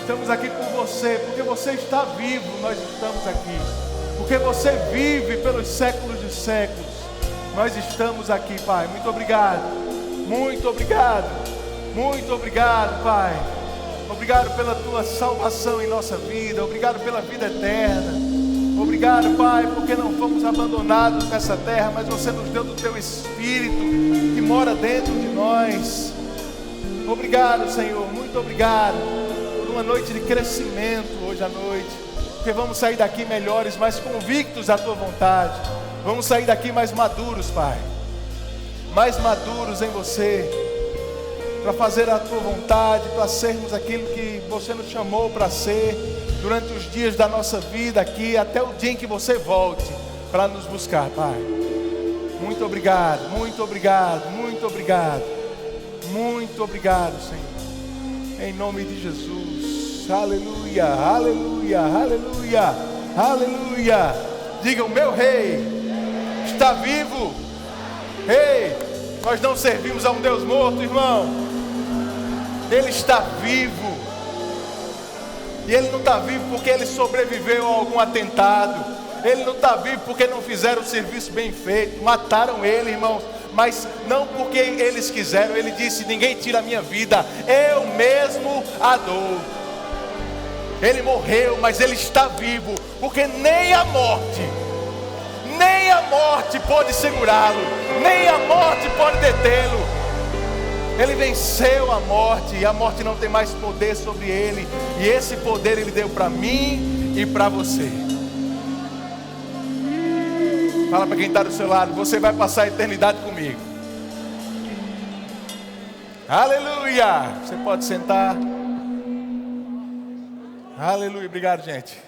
Estamos aqui por você, porque você está vivo, nós estamos aqui. Porque você vive pelos séculos de séculos. Nós estamos aqui, Pai. Muito obrigado. Muito obrigado. Muito obrigado, Pai. Obrigado pela tua salvação em nossa vida. Obrigado pela vida eterna. Obrigado, Pai, porque não fomos abandonados nessa terra, mas você nos deu do teu Espírito que mora dentro de nós. Obrigado, Senhor. Muito obrigado por uma noite de crescimento hoje à noite. Porque vamos sair daqui melhores, mais convictos da tua vontade. Vamos sair daqui mais maduros, Pai. Mais maduros em você. Para fazer a tua vontade, para sermos aquilo que você nos chamou para ser durante os dias da nossa vida aqui, até o dia em que você volte para nos buscar, Pai. Muito obrigado, muito obrigado, muito obrigado. Muito obrigado, Senhor. Em nome de Jesus. Aleluia, aleluia, aleluia, aleluia. Diga, o meu rei está vivo. Ei, nós não servimos a um Deus morto, irmão. Ele está vivo. E ele não está vivo porque ele sobreviveu a algum atentado. Ele não está vivo porque não fizeram o serviço bem feito. Mataram ele, irmãos. Mas não porque eles quiseram. Ele disse, ninguém tira a minha vida, eu mesmo a dou. Ele morreu, mas ele está vivo. Porque nem a morte pode segurá-lo. Nem a morte pode detê-lo. Ele venceu a morte, e a morte não tem mais poder sobre ele. E esse poder ele deu para mim e para você. Fala para quem está do seu lado, você vai passar a eternidade comigo. Aleluia! Você pode sentar. Aleluia, obrigado, gente.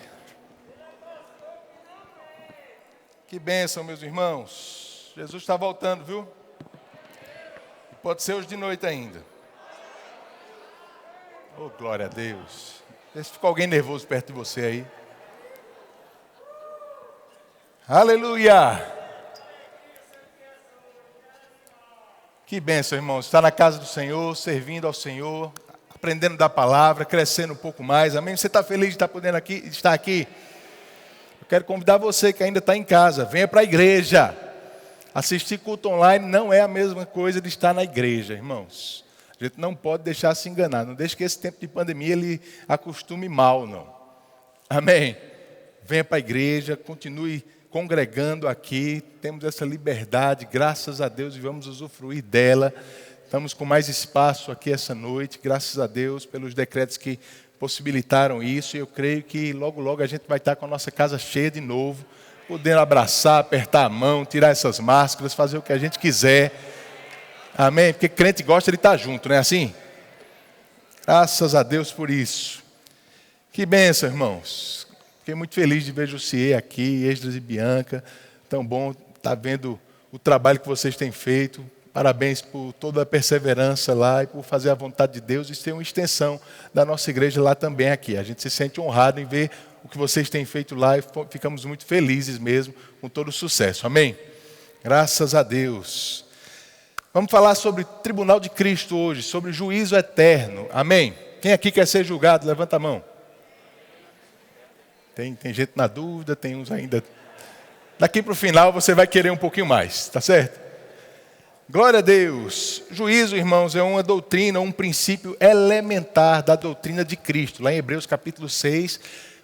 Que bênção, meus irmãos. Jesus está voltando, viu? Pode ser hoje de noite ainda. Oh, glória a Deus. Vê se ficou alguém nervoso perto de você aí. Aleluia. Que bênção, irmãos. Estar na casa do Senhor, servindo ao Senhor, aprendendo da palavra, crescendo um pouco mais. Amém? Você está feliz de estar podendo estar aqui? Eu quero convidar você que ainda está em casa. Venha para a igreja. Assistir culto online não é a mesma coisa de estar na igreja, irmãos. A gente não pode deixar se enganar. Não deixe que esse tempo de pandemia ele acostume mal, não. Amém? Venha para a igreja, continue congregando aqui. Temos essa liberdade, graças a Deus, e vamos usufruir dela. Estamos com mais espaço aqui essa noite, graças a Deus, pelos decretos que possibilitaram isso. E eu creio que logo, logo a gente vai estar com a nossa casa cheia de novo. Podendo abraçar, apertar a mão, tirar essas máscaras, fazer o que a gente quiser. Amém? Porque crente gosta de estar junto, não é assim? Graças a Deus por isso. Que bênção, irmãos. Fiquei muito feliz de ver Jussier aqui, Esdras e Bianca. Tão bom estar vendo o trabalho que vocês têm feito. Parabéns por toda a perseverança lá e por fazer a vontade de Deus. Isso tem uma extensão da nossa igreja lá também aqui. A gente se sente honrado em ver o que vocês têm feito lá e ficamos muito felizes mesmo com todo o sucesso. Amém? Graças a Deus. Vamos falar sobre o tribunal de Cristo hoje, sobre o juízo eterno. Amém? Quem aqui quer ser julgado? Levanta a mão. Tem gente na dúvida, tem uns ainda. Daqui para o final você vai querer um pouquinho mais, tá certo? Glória a Deus. Juízo, irmãos, é uma doutrina, um princípio elementar da doutrina de Cristo. Lá em Hebreus capítulo 6,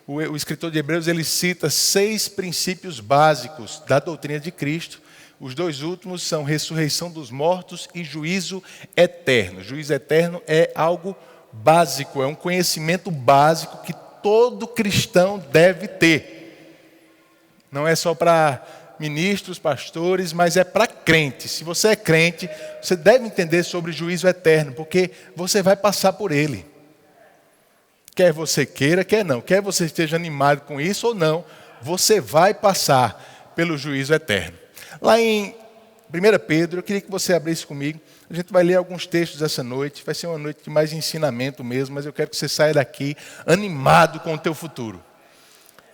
o escritor de Hebreus ele cita 6 princípios básicos da doutrina de Cristo. Os 2 últimos são ressurreição dos mortos e juízo eterno. Juízo eterno é algo básico, é um conhecimento básico que todo cristão deve ter. Não é só para ministros, pastores, mas é para crente. Se você é crente, você deve entender sobre juízo eterno, porque você vai passar por ele. Quer você queira, quer não. Quer você esteja animado com isso ou não, você vai passar pelo juízo eterno. Lá em 1 Pedro, eu queria que você abrisse comigo. A gente vai ler alguns textos essa noite. Vai ser uma noite de mais ensinamento mesmo, mas eu quero que você saia daqui animado com o teu futuro.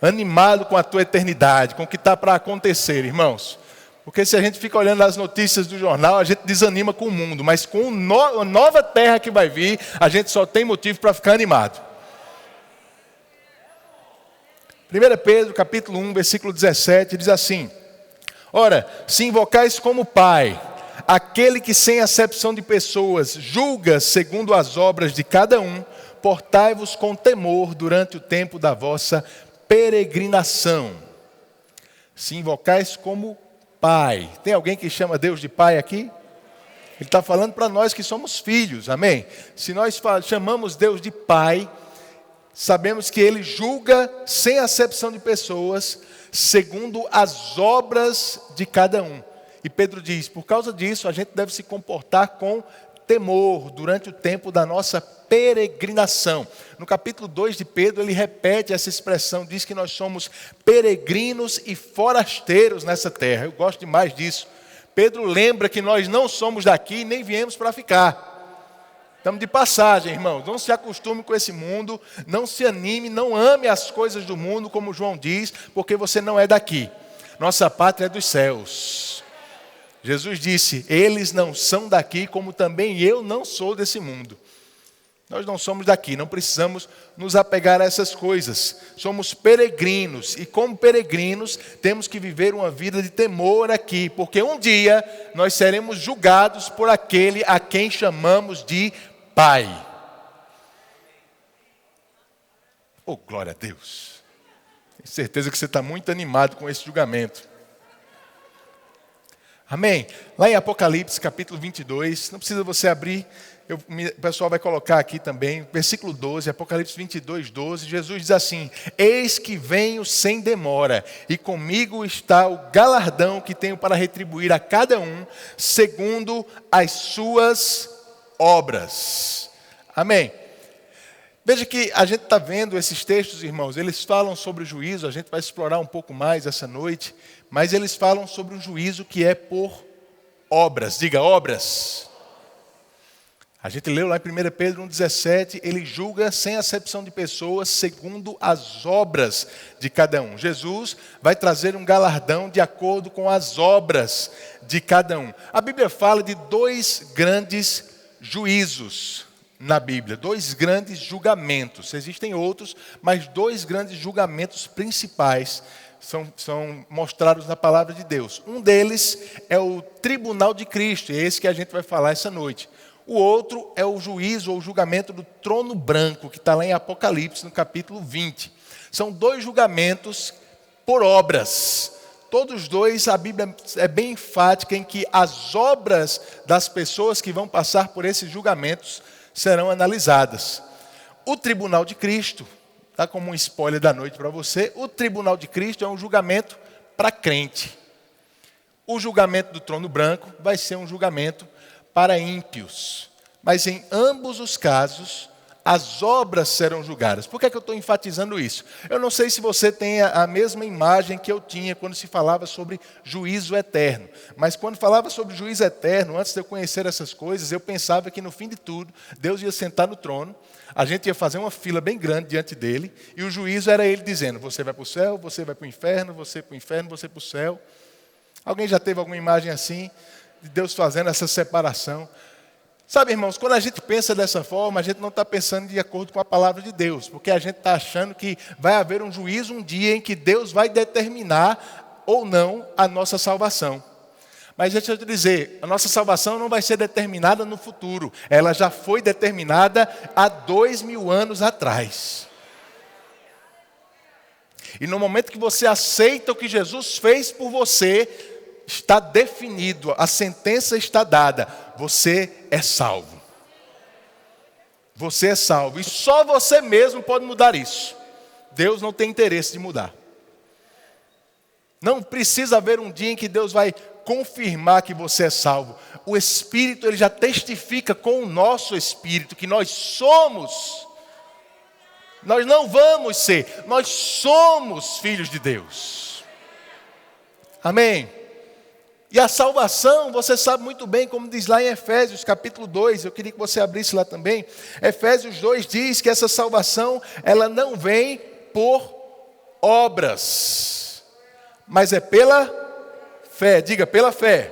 Animado com a tua eternidade, com o que está para acontecer, irmãos. Porque se a gente fica olhando as notícias do jornal, a gente desanima com o mundo. Mas com a nova terra que vai vir, a gente só tem motivo para ficar animado. 1 Pedro, capítulo 1, versículo 17, diz assim: ora, se invocais como Pai, aquele que sem acepção de pessoas julga segundo as obras de cada um, portai-vos com temor durante o tempo da vossa peregrinação. Se invocais como Pai. Tem alguém que chama Deus de Pai aqui? Ele está falando para nós que somos filhos, amém? Se nós chamamos Deus de Pai, sabemos que Ele julga sem acepção de pessoas, segundo as obras de cada um. E Pedro diz, por causa disso, a gente deve se comportar com temor durante o tempo da nossa peregrinação. No capítulo 2 de Pedro, ele repete essa expressão, diz que nós somos peregrinos e forasteiros nessa terra. Eu gosto demais disso. Pedro lembra que nós não somos daqui, nem viemos para ficar. Estamos de passagem, irmãos. Não se acostume com esse mundo, não se anime, não ame as coisas do mundo, como João diz, porque você não é daqui. Nossa pátria é dos céus. Jesus disse, eles não são daqui, como também eu não sou desse mundo. Nós não somos daqui, não precisamos nos apegar a essas coisas. Somos peregrinos e como peregrinos temos que viver uma vida de temor aqui, porque um dia nós seremos julgados por aquele a quem chamamos de Pai. Oh, glória a Deus. Tenho certeza que você está muito animado com esse julgamento. Amém? Lá em Apocalipse, capítulo 22, não precisa você abrir, o pessoal vai colocar aqui também, versículo 12, Apocalipse 22, 12, Jesus diz assim, eis que venho sem demora, e comigo está o galardão que tenho para retribuir a cada um, segundo as suas obras. Amém? Veja que a gente está vendo esses textos, irmãos, eles falam sobre o juízo, a gente vai explorar um pouco mais essa noite, mas eles falam sobre o juízo que é por obras. Diga, obras. A gente leu lá em 1 Pedro 1,17, ele julga sem acepção de pessoas, segundo as obras de cada um. Jesus vai trazer um galardão de acordo com as obras de cada um. A Bíblia fala de dois grandes juízos na Bíblia, dois grandes julgamentos. Existem outros, mas dois grandes julgamentos principais são mostrados na palavra de Deus. Um deles é o tribunal de Cristo, é esse que a gente vai falar essa noite. O outro é o juízo ou julgamento do trono branco, que está lá em Apocalipse, no capítulo 20. São dois julgamentos por obras. Todos dois, a Bíblia é bem enfática em que as obras das pessoas que vão passar por esses julgamentos serão analisadas. O tribunal de Cristo, está como um spoiler da noite para você, o tribunal de Cristo é um julgamento para crente. O julgamento do trono branco vai ser um julgamento para ímpios. Mas em ambos os casos, as obras serão julgadas. Por que é que eu estou enfatizando isso? Eu não sei se você tem a mesma imagem que eu tinha quando se falava sobre juízo eterno. Mas quando falava sobre juízo eterno, antes de eu conhecer essas coisas, eu pensava que no fim de tudo, Deus ia sentar no trono, a gente ia fazer uma fila bem grande diante dele, e o juízo era ele dizendo, você vai para o céu, você vai para o inferno, você para o inferno, você para o céu. Alguém já teve alguma imagem assim, de Deus fazendo essa separação? Sabe, irmãos, quando a gente pensa dessa forma, a gente não está pensando de acordo com a palavra de Deus, porque a gente está achando que vai haver um juízo um dia em que Deus vai determinar ou não a nossa salvação. Mas deixa eu te dizer, a nossa salvação não vai ser determinada no futuro, ela já foi determinada há 2000 anos atrás. E no momento que você aceita o que Jesus fez por você, está definido, a sentença está dada, você é salvo. Você é salvo, e só você mesmo pode mudar isso. Deus não tem interesse de mudar. Não precisa haver um dia em que Deus vai confirmar que você é salvo. O Espírito, ele já testifica com o nosso Espírito que nós somos. Nós não vamos ser, nós somos filhos de Deus. Amém? E a salvação, você sabe muito bem, como diz lá em Efésios capítulo 2, eu queria que você abrisse lá também. Efésios 2 diz que essa salvação, ela não vem por obras, mas é pela fé. Diga, pela fé.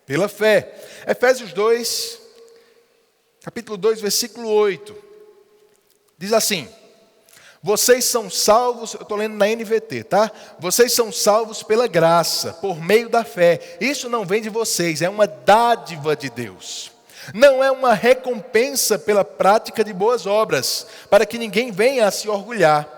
Pela fé. Efésios 2, capítulo 2, versículo 8, diz assim, Vocês são salvos, eu estou lendo na NVT, tá? Vocês são salvos pela graça, por meio da fé. Isso não vem de vocês, é uma dádiva de Deus. Não é uma recompensa pela prática de boas obras, para que ninguém venha a se orgulhar.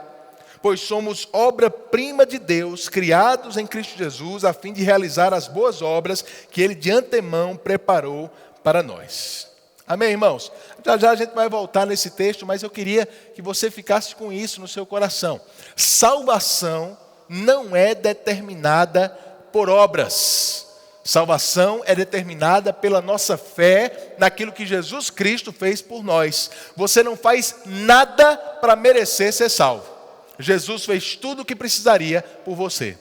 Pois somos obra-prima de Deus, criados em Cristo Jesus, a fim de realizar as boas obras que Ele de antemão preparou para nós. Amém, irmãos? Já já a gente vai voltar nesse texto, mas eu queria que você ficasse com isso no seu coração. Salvação não é determinada por obras. Salvação é determinada pela nossa fé naquilo que Jesus Cristo fez por nós. Você não faz nada para merecer ser salvo. Jesus fez tudo o que precisaria por você.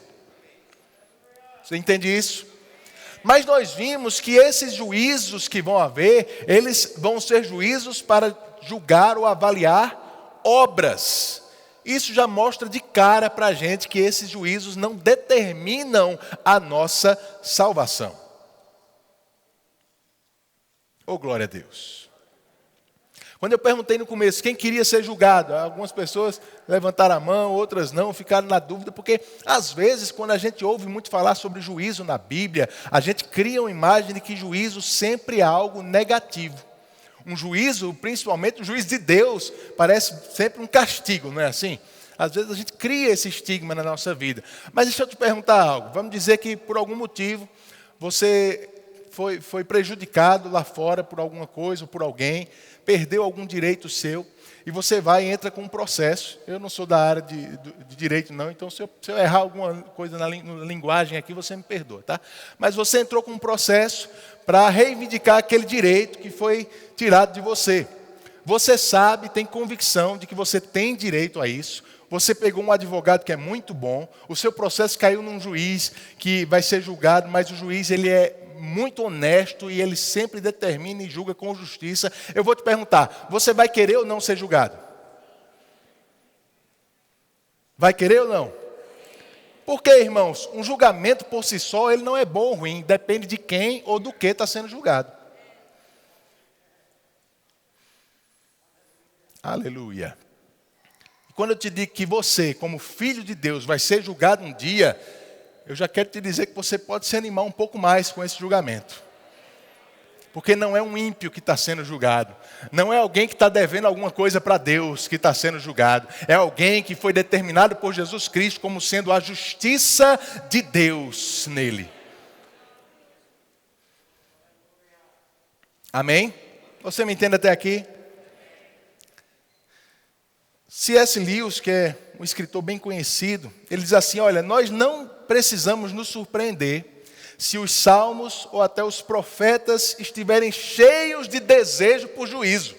Você entende isso? Mas nós vimos que esses juízos que vão haver, eles vão ser juízos para julgar ou avaliar obras. Isso já mostra de cara para a gente que esses juízos não determinam a nossa salvação. Oh, glória a Deus. Quando eu perguntei no começo quem queria ser julgado, algumas pessoas levantaram a mão, outras não, ficaram na dúvida, porque às vezes quando a gente ouve muito falar sobre juízo na Bíblia, a gente cria uma imagem de que juízo sempre é algo negativo. Um juízo, principalmente um juízo de Deus, parece sempre um castigo, não é assim? Às vezes a gente cria esse estigma na nossa vida. Mas deixa eu te perguntar algo. Vamos dizer que por algum motivo você foi prejudicado lá fora por alguma coisa ou por alguém, perdeu algum direito seu, e você vai e entra com um processo. Eu não sou da área de direito não, então se eu errar alguma coisa na linguagem aqui, você me perdoa, tá? Mas você entrou com um processo para reivindicar aquele direito que foi tirado de você. Você sabe, tem convicção de que você tem direito a isso. Você pegou um advogado que é muito bom. O seu processo caiu num juiz que vai ser julgado, mas o juiz ele é muito honesto e ele sempre determina e julga com justiça. Eu vou te perguntar, você vai querer ou não ser julgado? Vai querer ou não? Porque, irmãos, um julgamento por si só, ele não é bom ou ruim, depende de quem ou do que está sendo julgado. Aleluia. Quando eu te digo que você, como filho de Deus, vai ser julgado um dia, eu já quero te dizer que você pode se animar um pouco mais com esse julgamento. Porque não é um ímpio que está sendo julgado. Não é alguém que está devendo alguma coisa para Deus que está sendo julgado. É alguém que foi determinado por Jesus Cristo como sendo a justiça de Deus nele. Amém? Você me entende até aqui? C.S. Lewis, que é um escritor bem conhecido, ele diz assim, olha, nós não precisamos nos surpreender se os salmos ou até os profetas estiverem cheios de desejo por juízo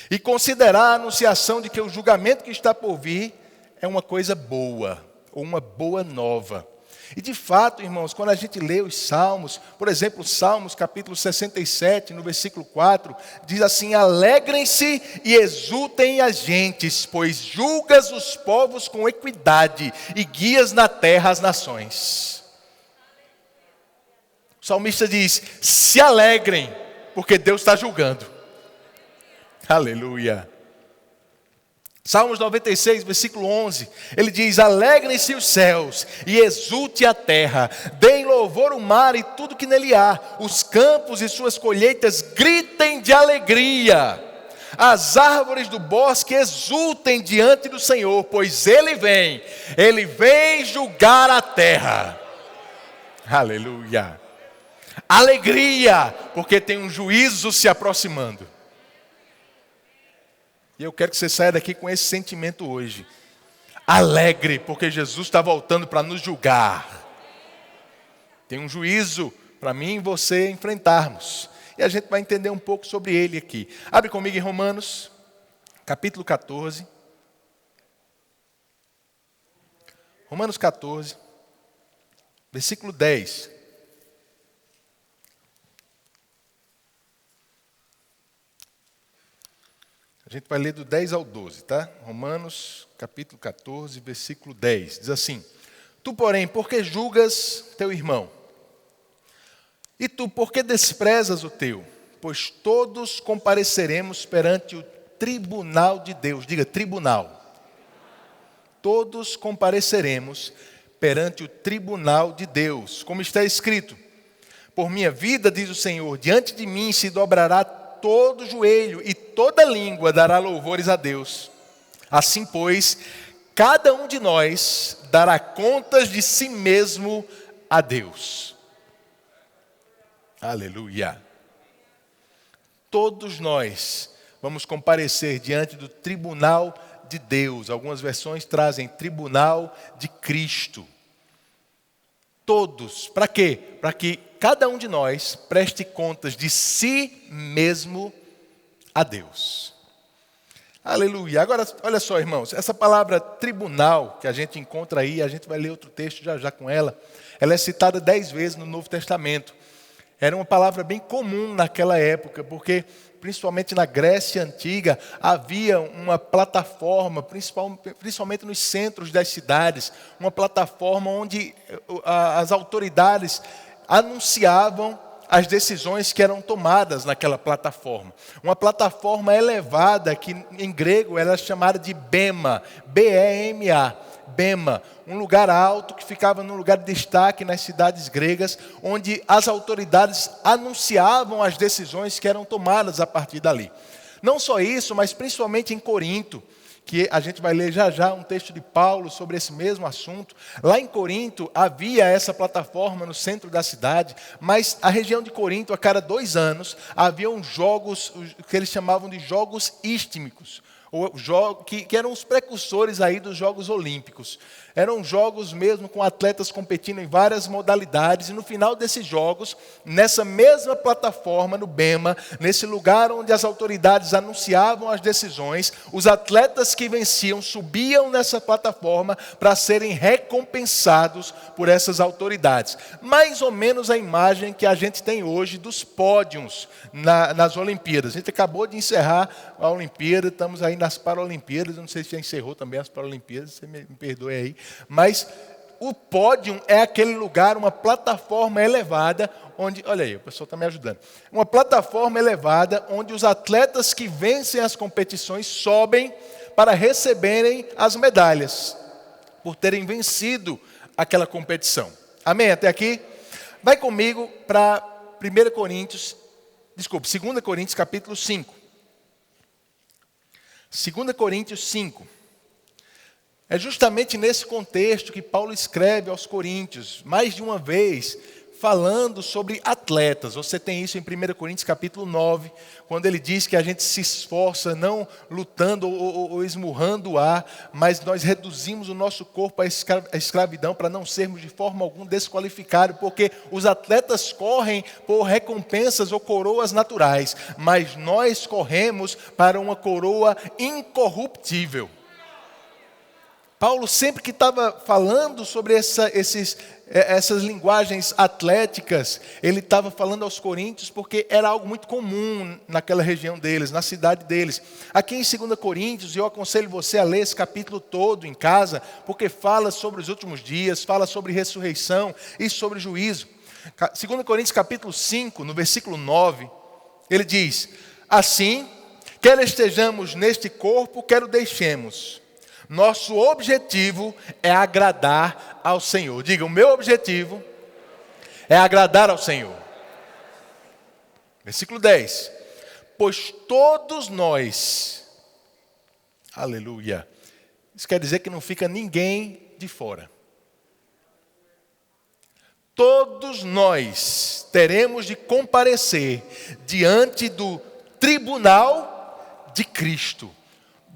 e considerar a anunciação de que o julgamento que está por vir é uma coisa boa, ou uma boa nova. E de fato, irmãos, quando a gente lê os Salmos, por exemplo, Salmos capítulo 67, no versículo 4, diz assim, alegrem-se e exultem as gentes, pois julgas os povos com equidade e guias na terra as nações. O salmista diz, se alegrem, porque Deus está julgando. Aleluia. Salmos 96, versículo 11, ele diz, alegrem-se os céus e exulte a terra, deem louvor o mar e tudo que nele há, os campos e suas colheitas gritem de alegria, as árvores do bosque exultem diante do Senhor, pois Ele vem julgar a terra. Aleluia. Alegria, porque tem um juízo se aproximando. E eu quero que você saia daqui com esse sentimento hoje. Alegre, porque Jesus está voltando para nos julgar. Tem um juízo para mim e você enfrentarmos. E a gente vai entender um pouco sobre ele aqui. Abre comigo em Romanos, capítulo 14. Romanos 14, versículo 10. A gente vai ler do 10 ao 12, tá? Romanos, capítulo 14, versículo 10. Diz assim, tu, porém, por que julgas teu irmão? E tu, por que desprezas o teu? Pois todos compareceremos perante o tribunal de Deus. Diga, tribunal. todos compareceremos perante o tribunal de Deus. Como está escrito: por minha vida, diz o Senhor, diante de mim se dobrará todo joelho e toda língua dará louvores a Deus. Assim, pois, cada um de nós dará contas de si mesmo a Deus. Aleluia. Todos nós vamos comparecer diante do tribunal de Deus. Algumas versões trazem tribunal de Cristo. Todos. Para quê? Para que cada um de nós preste contas de si mesmo a Deus. Aleluia. Agora, olha só, irmãos, essa palavra tribunal que a gente encontra aí, a gente vai ler outro texto já com ela é citada 10 vezes no Novo Testamento. Era uma palavra bem comum naquela época, porque principalmente na Grécia Antiga havia uma plataforma, principalmente nos centros das cidades, uma plataforma onde as autoridades anunciavam as decisões que eram tomadas naquela plataforma. Uma plataforma elevada, que em grego era chamada de bema, B-E-M-A, bema, um lugar alto que ficava num lugar de destaque nas cidades gregas, onde as autoridades anunciavam as decisões que eram tomadas a partir dali. Não só isso, mas principalmente em Corinto, que a gente vai ler já um texto de Paulo sobre esse mesmo assunto. Lá em Corinto havia essa plataforma no centro da cidade, mas a região de Corinto, a cada 2 anos, haviam jogos que eles chamavam de jogos istmicos, que eram os precursores aí dos Jogos Olímpicos. Eram jogos mesmo com atletas competindo em várias modalidades, e no final desses jogos, nessa mesma plataforma, no bema, nesse lugar onde as autoridades anunciavam as decisões, os atletas que venciam subiam nessa plataforma para serem recompensados por essas autoridades. Mais ou menos a imagem que a gente tem hoje dos pódios nas Olimpíadas. A gente acabou de encerrar a Olimpíada, estamos aí nas Paralimpíadas, não sei se já encerrou também as Paralimpíadas, você me perdoe aí. Mas o pódio é aquele lugar, uma plataforma elevada, onde, olha aí, o pessoal está me ajudando. Uma plataforma elevada, onde os atletas que vencem as competições sobem para receberem as medalhas, por terem vencido aquela competição. Amém? Até aqui? Vai comigo para 2 Coríntios capítulo 5. 2 Coríntios 5. É justamente nesse contexto que Paulo escreve aos Coríntios, mais de uma vez, falando sobre atletas. Você tem isso em 1 Coríntios capítulo 9, quando ele diz que a gente se esforça não lutando ou esmurrando o ar, mas nós reduzimos o nosso corpo à escravidão para não sermos de forma alguma desqualificados, porque os atletas correm por recompensas ou coroas naturais, mas nós corremos para uma coroa incorruptível. Paulo sempre que estava falando sobre essas linguagens atléticas, ele estava falando aos coríntios porque era algo muito comum naquela região deles, na cidade deles. Aqui em 2 Coríntios, eu aconselho você a ler esse capítulo todo em casa, porque fala sobre os últimos dias, fala sobre ressurreição e sobre juízo. 2 Coríntios capítulo 5, no versículo 9, ele diz: assim, quer estejamos neste corpo, quer o deixemos, nosso objetivo é agradar ao Senhor. Diga, o meu objetivo é agradar ao Senhor. Versículo 10. Pois todos nós, aleluia, isso quer dizer que não fica ninguém de fora. Todos nós teremos de comparecer diante do tribunal de Cristo,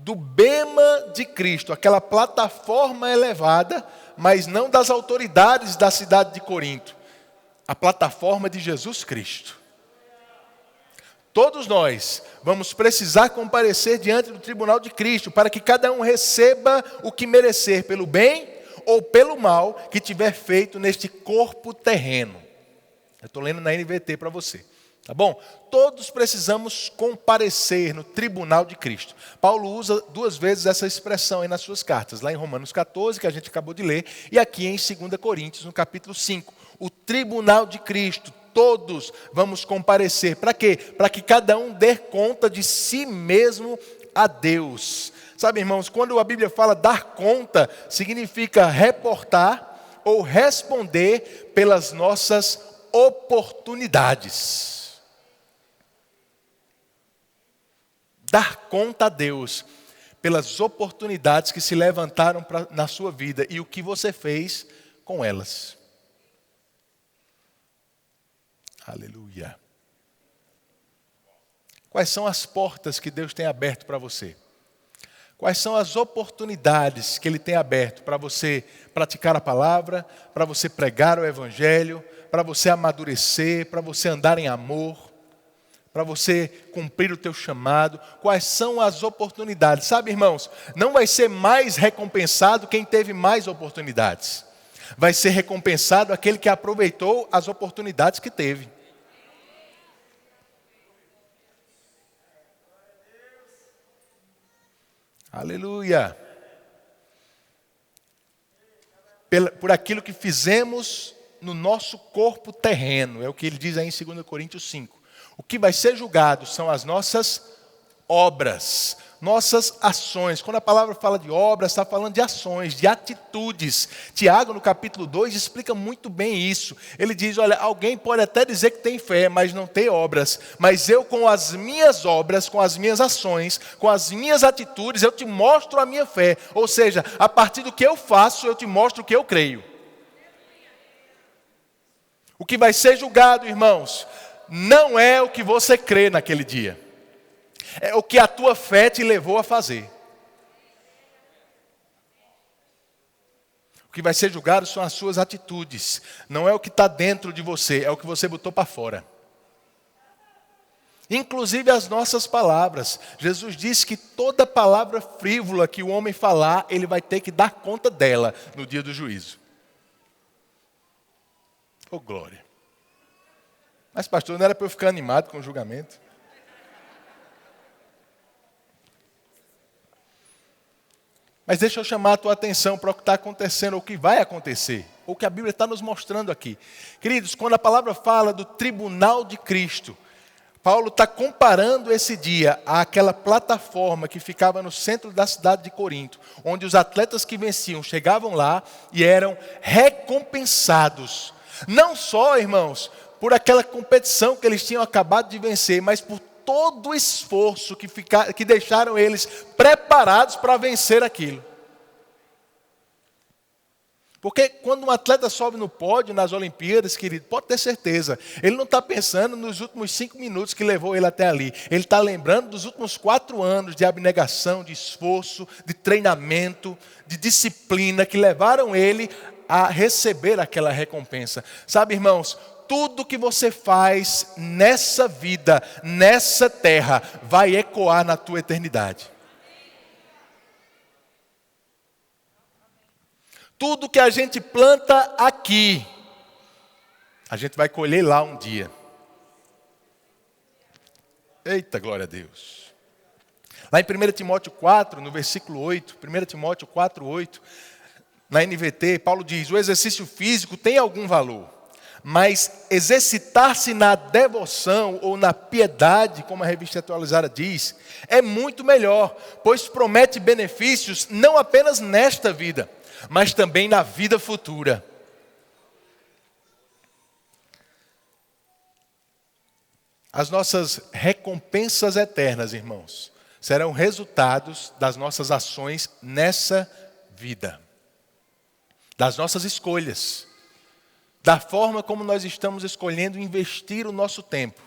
do bema de Cristo, aquela plataforma elevada, mas não das autoridades da cidade de Corinto, a plataforma de Jesus Cristo. Todos nós vamos precisar comparecer diante do tribunal de Cristo, para que cada um receba o que merecer, pelo bem ou pelo mal que tiver feito neste corpo terreno. Eu estou lendo na NVT para você. Tá bom? Todos precisamos comparecer no tribunal de Cristo. Paulo usa 2 vezes essa expressão aí nas suas cartas, lá em Romanos 14, que a gente acabou de ler, e aqui em 2 Coríntios, no capítulo 5. O tribunal de Cristo, todos vamos comparecer. Para quê? Para que cada um dê conta de si mesmo a Deus. Sabe, irmãos, quando a Bíblia fala dar conta, significa reportar ou responder pelas nossas oportunidades. Dar conta a Deus pelas oportunidades que se levantaram na sua vida e o que você fez com elas. Aleluia. Quais são as portas que Deus tem aberto para você? Quais são as oportunidades que Ele tem aberto para você praticar a palavra, para você pregar o Evangelho, para você amadurecer, para você andar em amor, para você cumprir o teu chamado? Quais são as oportunidades? Sabe, irmãos, não vai ser mais recompensado quem teve mais oportunidades. Vai ser recompensado aquele que aproveitou as oportunidades que teve. Aleluia. Por aquilo que fizemos no nosso corpo terreno. É o que ele diz aí em 2 Coríntios 5. O que vai ser julgado são as nossas obras, nossas ações. Quando a palavra fala de obras, está falando de ações, de atitudes. Tiago, no capítulo 2, explica muito bem isso. Ele diz, olha, alguém pode até dizer que tem fé, mas não tem obras. Mas eu, com as minhas obras, com as minhas ações, com as minhas atitudes, eu te mostro a minha fé. Ou seja, a partir do que eu faço, eu te mostro o que eu creio. O que vai ser julgado, irmãos, não é o que você crê naquele dia. É o que a tua fé te levou a fazer. O que vai ser julgado são as suas atitudes. Não é o que está dentro de você, é o que você botou para fora. Inclusive as nossas palavras. Jesus disse que toda palavra frívola que o homem falar, ele vai ter que dar conta dela no dia do juízo. Oh, glória. Mas, pastor, não era para eu ficar animado com o julgamento? Mas deixa eu chamar a tua atenção para o que está acontecendo, ou o que vai acontecer, ou o que a Bíblia está nos mostrando aqui. Queridos, quando a palavra fala do tribunal de Cristo, Paulo está comparando esse dia àquela plataforma que ficava no centro da cidade de Corinto, onde os atletas que venciam chegavam lá e eram recompensados. Não só, irmãos, por aquela competição que eles tinham acabado de vencer, mas por todo o esforço que deixaram eles preparados para vencer aquilo. Porque quando um atleta sobe no pódio nas Olimpíadas, querido, pode ter certeza, ele não está pensando nos últimos 5 minutos que levou ele até ali. Ele está lembrando dos últimos 4 anos de abnegação, de esforço, de treinamento, de disciplina, que levaram ele a receber aquela recompensa. Sabe, irmãos, tudo que você faz nessa vida, nessa terra, vai ecoar na tua eternidade. Tudo que a gente planta aqui, a gente vai colher lá um dia. Eita, glória a Deus. Lá em 1 Timóteo 4, no versículo 8, 1 Timóteo 4, 8, na NVT, Paulo diz, o exercício físico tem algum valor, mas exercitar-se na devoção ou na piedade, como a revista atualizada diz, é muito melhor, pois promete benefícios não apenas nesta vida, mas também na vida futura. As nossas recompensas eternas, irmãos, serão resultados das nossas ações nessa vida, das nossas escolhas, da forma como nós estamos escolhendo investir o nosso tempo,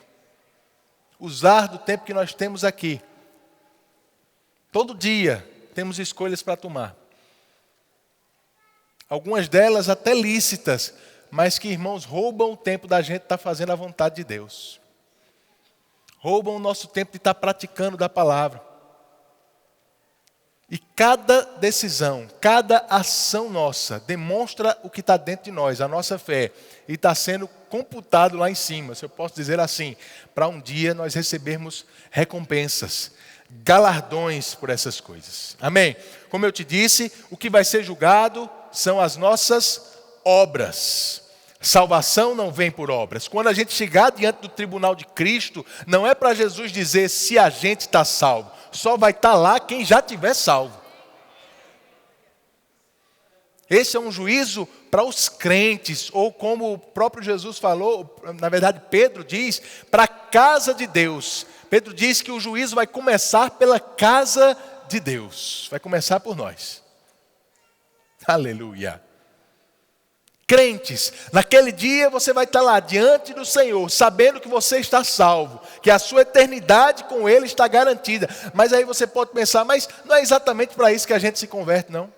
usar do tempo que nós temos aqui. Todo dia temos escolhas para tomar. Algumas delas até lícitas, mas que, irmãos, roubam o tempo da gente estar fazendo a vontade de Deus. Roubam o nosso tempo de estar praticando da palavra. E cada decisão, cada ação nossa demonstra o que está dentro de nós, a nossa fé. E está sendo computado lá em cima, se eu posso dizer assim, para um dia nós recebermos recompensas, galardões por essas coisas. Amém? Como eu te disse, o que vai ser julgado são as nossas obras. Salvação não vem por obras. Quando a gente chegar diante do tribunal de Cristo, não é para Jesus dizer se a gente está salvo. só vai estar lá quem já tiver salvo. Esse é um juízo para os crentes, ou como o próprio Jesus falou, na verdade Pedro diz, para a casa de Deus. Pedro diz que o juízo vai começar pela casa de Deus, vai começar por nós. Aleluia. Crentes, naquele dia você vai estar lá diante do Senhor, sabendo que você está salvo, que a sua eternidade com Ele está garantida. Mas aí você pode pensar, mas não é exatamente para isso que a gente se converte, não.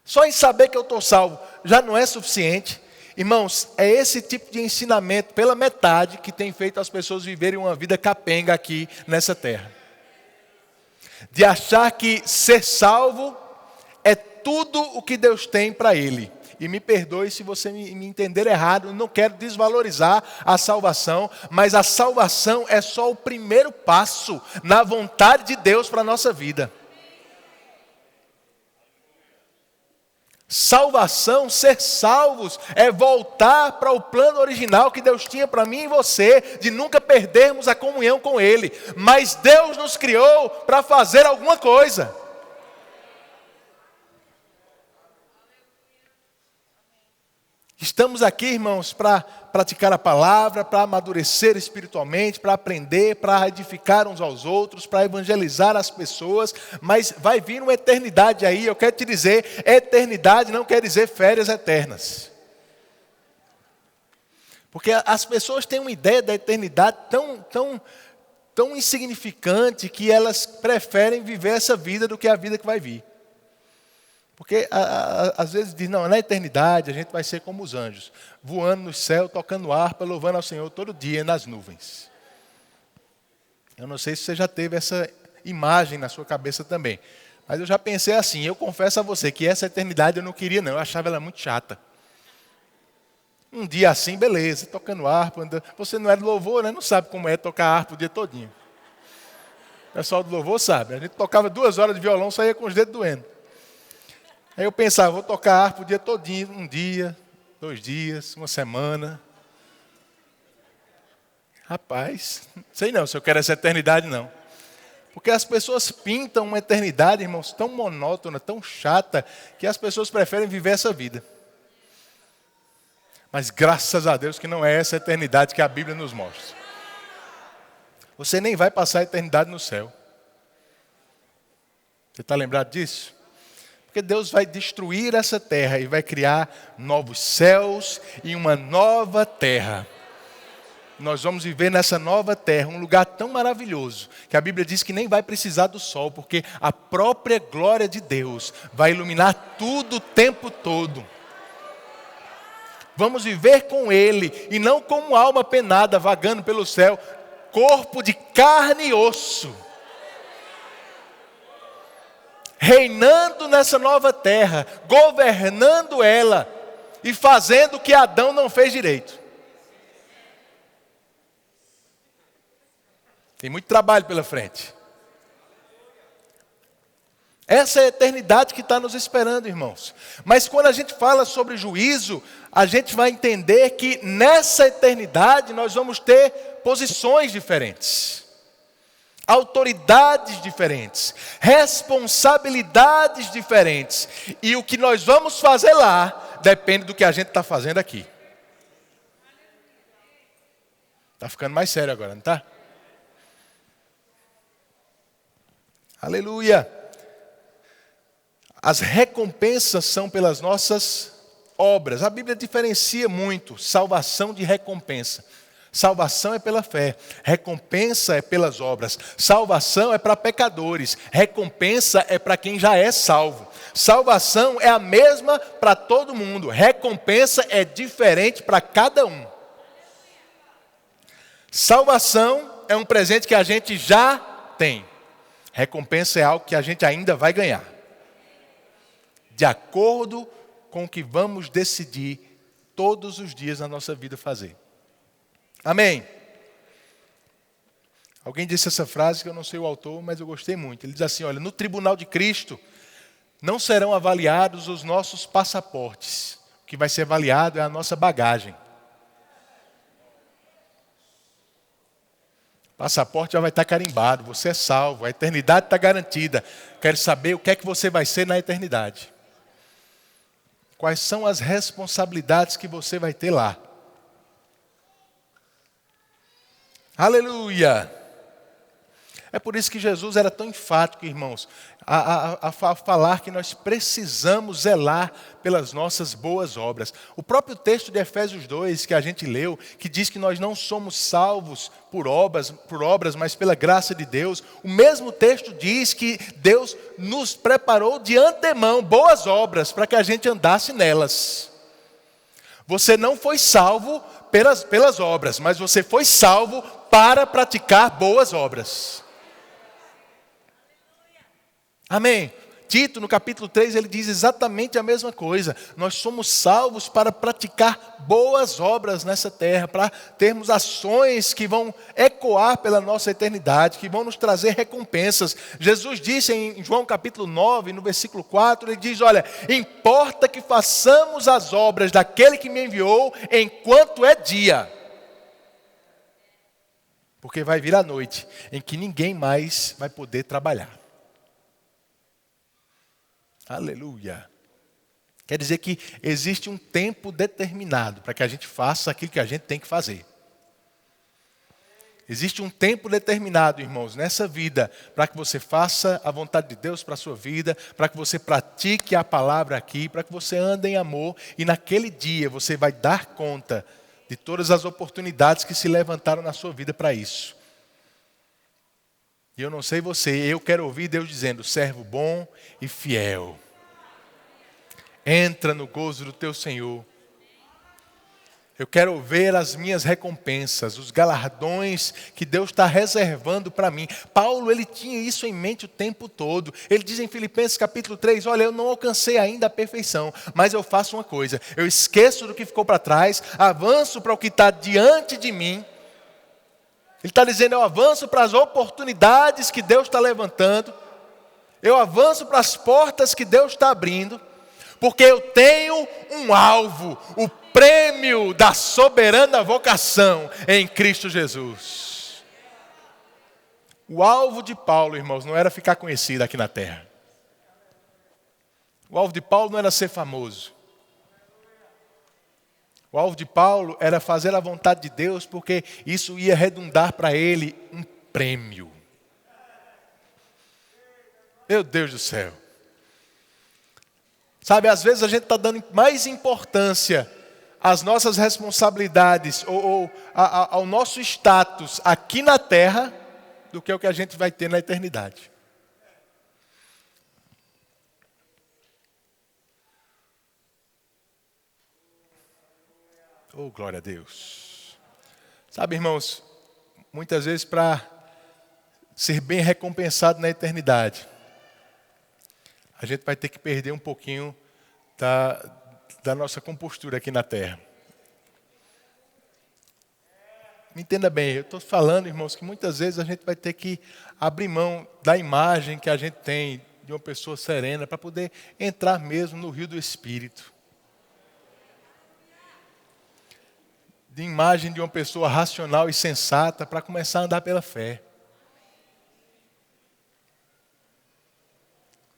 Só em saber que eu estou salvo já não é suficiente. Irmãos, é esse tipo de ensinamento pela metade que tem feito as pessoas viverem uma vida capenga aqui nessa terra. De achar que ser salvo é tudo o que Deus tem para ele. E me perdoe se você me entender errado, eu não quero desvalorizar a salvação, mas a salvação é só o primeiro passo na vontade de Deus para a nossa vida. Salvação, ser salvos, é voltar para o plano original que Deus tinha para mim e você, de nunca perdermos a comunhão com Ele. Mas Deus nos criou para fazer alguma coisa. Estamos aqui, irmãos, para praticar a palavra, para amadurecer espiritualmente, para aprender, para edificar uns aos outros, para evangelizar as pessoas, mas vai vir uma eternidade aí. Eu quero te dizer, eternidade não quer dizer férias eternas. Porque as pessoas têm uma ideia da eternidade tão insignificante que elas preferem viver essa vida do que a vida que vai vir. Porque às vezes diz, não, na eternidade a gente vai ser como os anjos, voando no céu, tocando harpa, louvando ao Senhor todo dia nas nuvens. Eu não sei se você já teve essa imagem na sua cabeça também, mas eu já pensei assim, eu confesso a você que essa eternidade eu não queria não, eu achava ela muito chata. Um dia assim, beleza, tocando harpa, você não é do louvor, né? Não sabe como é tocar harpa o dia todinho. O pessoal do louvor sabe, a gente tocava 2 horas de violão, saía com os dedos doendo. Aí eu pensava, vou tocar harpa o dia todinho, 1 dia, 2 dias, 1 semana. Rapaz, não sei não se eu quero essa eternidade não. Porque as pessoas pintam uma eternidade, irmãos, tão monótona, tão chata, que as pessoas preferem viver essa vida. Mas graças a Deus que não é essa eternidade que a Bíblia nos mostra. Você nem vai passar a eternidade no céu. Você está lembrado disso? Porque Deus vai destruir essa terra e vai criar novos céus e uma nova terra. Nós vamos viver nessa nova terra, um lugar tão maravilhoso, que a Bíblia diz que nem vai precisar do sol, porque a própria glória de Deus vai iluminar tudo o tempo todo. Vamos viver com Ele, e não como alma penada vagando pelo céu, corpo de carne e osso. Reinando nessa nova terra, governando ela e fazendo o que Adão não fez direito. Tem muito trabalho pela frente. Essa é a eternidade que está nos esperando, irmãos. Mas quando a gente fala sobre juízo, a gente vai entender que nessa eternidade nós vamos ter posições diferentes. Autoridades diferentes, responsabilidades diferentes. E o que nós vamos fazer lá depende do que a gente está fazendo aqui. Está ficando mais sério agora, não está? Aleluia. As recompensas são pelas nossas obras. A Bíblia diferencia muito salvação de recompensa. Salvação é pela fé, recompensa é pelas obras. Salvação é para pecadores, recompensa é para quem já é salvo. Salvação é a mesma para todo mundo, recompensa é diferente para cada um. Salvação é um presente que a gente já tem. Recompensa é algo que a gente ainda vai ganhar. De acordo com o que vamos decidir todos os dias na nossa vida fazer. Amém? Alguém disse essa frase que eu não sei o autor, mas eu gostei muito. Ele diz assim, olha, no tribunal de Cristo não serão avaliados os nossos passaportes. O que vai ser avaliado é a nossa bagagem. passaporte já vai estar carimbado, você é salvo, a eternidade está garantida. Quero saber o que é que você vai ser na eternidade. Quais são as responsabilidades que você vai ter lá? Aleluia! É por isso que Jesus era tão enfático, irmãos, a falar que nós precisamos zelar pelas nossas boas obras. O próprio texto de Efésios 2, que a gente leu, que diz que nós não somos salvos por obras, mas pela graça de Deus. O mesmo texto diz que Deus nos preparou de antemão boas obras para que a gente andasse nelas. Você não foi salvo pelas obras, mas você foi salvo para praticar boas obras. Amém. Tito, no capítulo 3, ele diz exatamente a mesma coisa. Nós somos salvos para praticar boas obras nessa terra, para termos ações que vão ecoar pela nossa eternidade, que vão nos trazer recompensas. Jesus disse em João capítulo 9, no versículo 4, ele diz, olha, importa que façamos as obras daquele que me enviou enquanto é dia. Porque vai vir a noite em que ninguém mais vai poder trabalhar. Aleluia. Quer dizer que existe um tempo determinado para que a gente faça aquilo que a gente tem que fazer. Existe um tempo determinado, irmãos, nessa vida, para que você faça a vontade de Deus para a sua vida, para que você pratique a palavra aqui, para que você ande em amor, e naquele dia você vai dar conta de todas as oportunidades que se levantaram na sua vida para isso. E eu não sei você, eu quero ouvir Deus dizendo, servo bom e fiel. Entra no gozo do teu Senhor. Eu quero ver as minhas recompensas, os galardões que Deus está reservando para mim. Paulo, ele tinha isso em mente o tempo todo. Ele diz em Filipenses capítulo 3, olha, eu não alcancei ainda a perfeição, mas eu faço uma coisa, eu esqueço do que ficou para trás, avanço para o que está diante de mim. Ele está dizendo, eu avanço para as oportunidades que Deus está levantando, eu avanço para as portas que Deus está abrindo, porque eu tenho um alvo, o prêmio da soberana vocação em Cristo Jesus. O alvo de Paulo, irmãos, não era ficar conhecido aqui na terra. O alvo de Paulo não era ser famoso. O alvo de Paulo era fazer a vontade de Deus, porque isso ia redundar para ele um prêmio. Meu Deus do céu. Sabe, às vezes a gente está dando mais importância às nossas responsabilidades ou ao nosso status aqui na terra do que o que a gente vai ter na eternidade. Oh, glória a Deus. Sabe, irmãos, muitas vezes para ser bem recompensado na eternidade, a gente vai ter que perder um pouquinho da nossa compostura aqui na terra. Me entenda bem, eu estou falando, irmãos, que muitas vezes a gente vai ter que abrir mão da imagem que a gente tem de uma pessoa serena para poder entrar mesmo no rio do Espírito. De imagem de uma pessoa racional e sensata para começar a andar pela fé.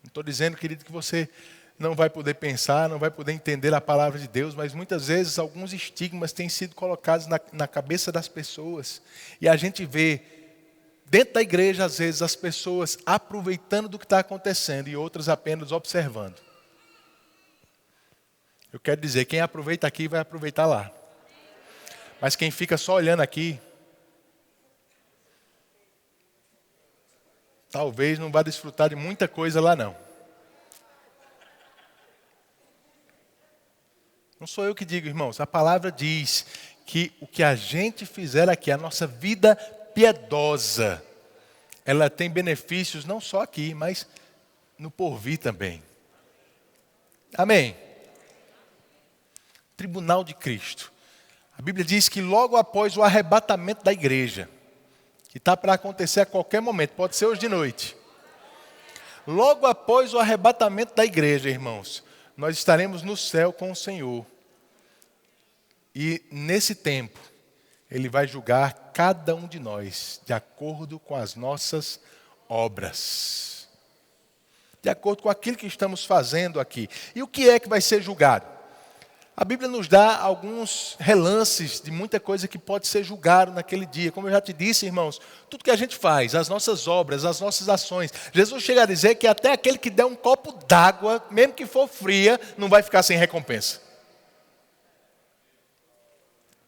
Não estou dizendo, querido, que você não vai poder pensar, não vai poder entender a palavra de Deus, mas muitas vezes alguns estigmas têm sido colocados na cabeça das pessoas. E a gente vê, dentro da igreja, às vezes, as pessoas aproveitando do que está acontecendo e outras apenas observando. Eu quero dizer, quem aproveita aqui vai aproveitar lá. Mas quem fica só olhando aqui, talvez não vá desfrutar de muita coisa lá não. Não sou eu que digo, irmãos. A palavra diz que o que a gente fizer aqui, a nossa vida piedosa, ela tem benefícios não só aqui, mas no porvir também. Amém? Tribunal de Cristo. A Bíblia diz que logo após o arrebatamento da igreja, que está para acontecer a qualquer momento, pode ser hoje de noite. Logo após o arrebatamento da igreja, irmãos, nós estaremos no céu com o Senhor. E nesse tempo, Ele vai julgar cada um de nós de acordo com as nossas obras. De acordo com aquilo que estamos fazendo aqui. E o que é que vai ser julgado? A Bíblia nos dá alguns relances de muita coisa que pode ser julgado naquele dia. Como eu já te disse, irmãos, tudo que a gente faz, as nossas obras, as nossas ações. Jesus chega a dizer que até aquele que der um copo d'água, mesmo que for fria, não vai ficar sem recompensa.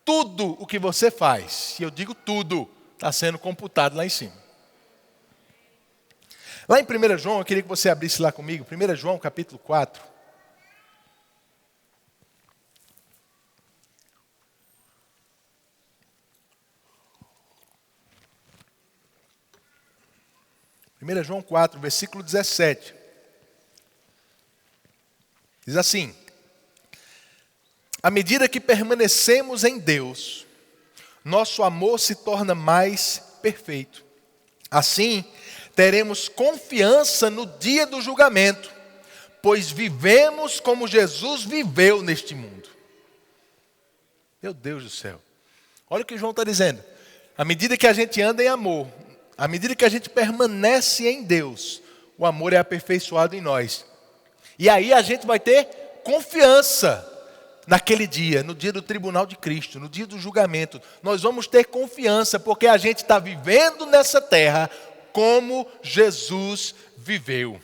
Tudo o que você faz, e eu digo tudo, está sendo computado lá em cima. Lá em 1 João, eu queria que você abrisse lá comigo, 1 João capítulo 4. João 4, versículo 17. Diz assim: à medida que permanecemos em Deus, nosso amor se torna mais perfeito. Assim, teremos confiança no dia do julgamento, pois vivemos como Jesus viveu neste mundo. Meu Deus do céu. Olha o que João está dizendo. À medida que a gente anda em amor, à medida que a gente permanece em Deus, o amor é aperfeiçoado em nós. E aí a gente vai ter confiança naquele dia, no dia do tribunal de Cristo, no dia do julgamento. Nós vamos ter confiança, porque a gente está vivendo nessa terra como Jesus viveu.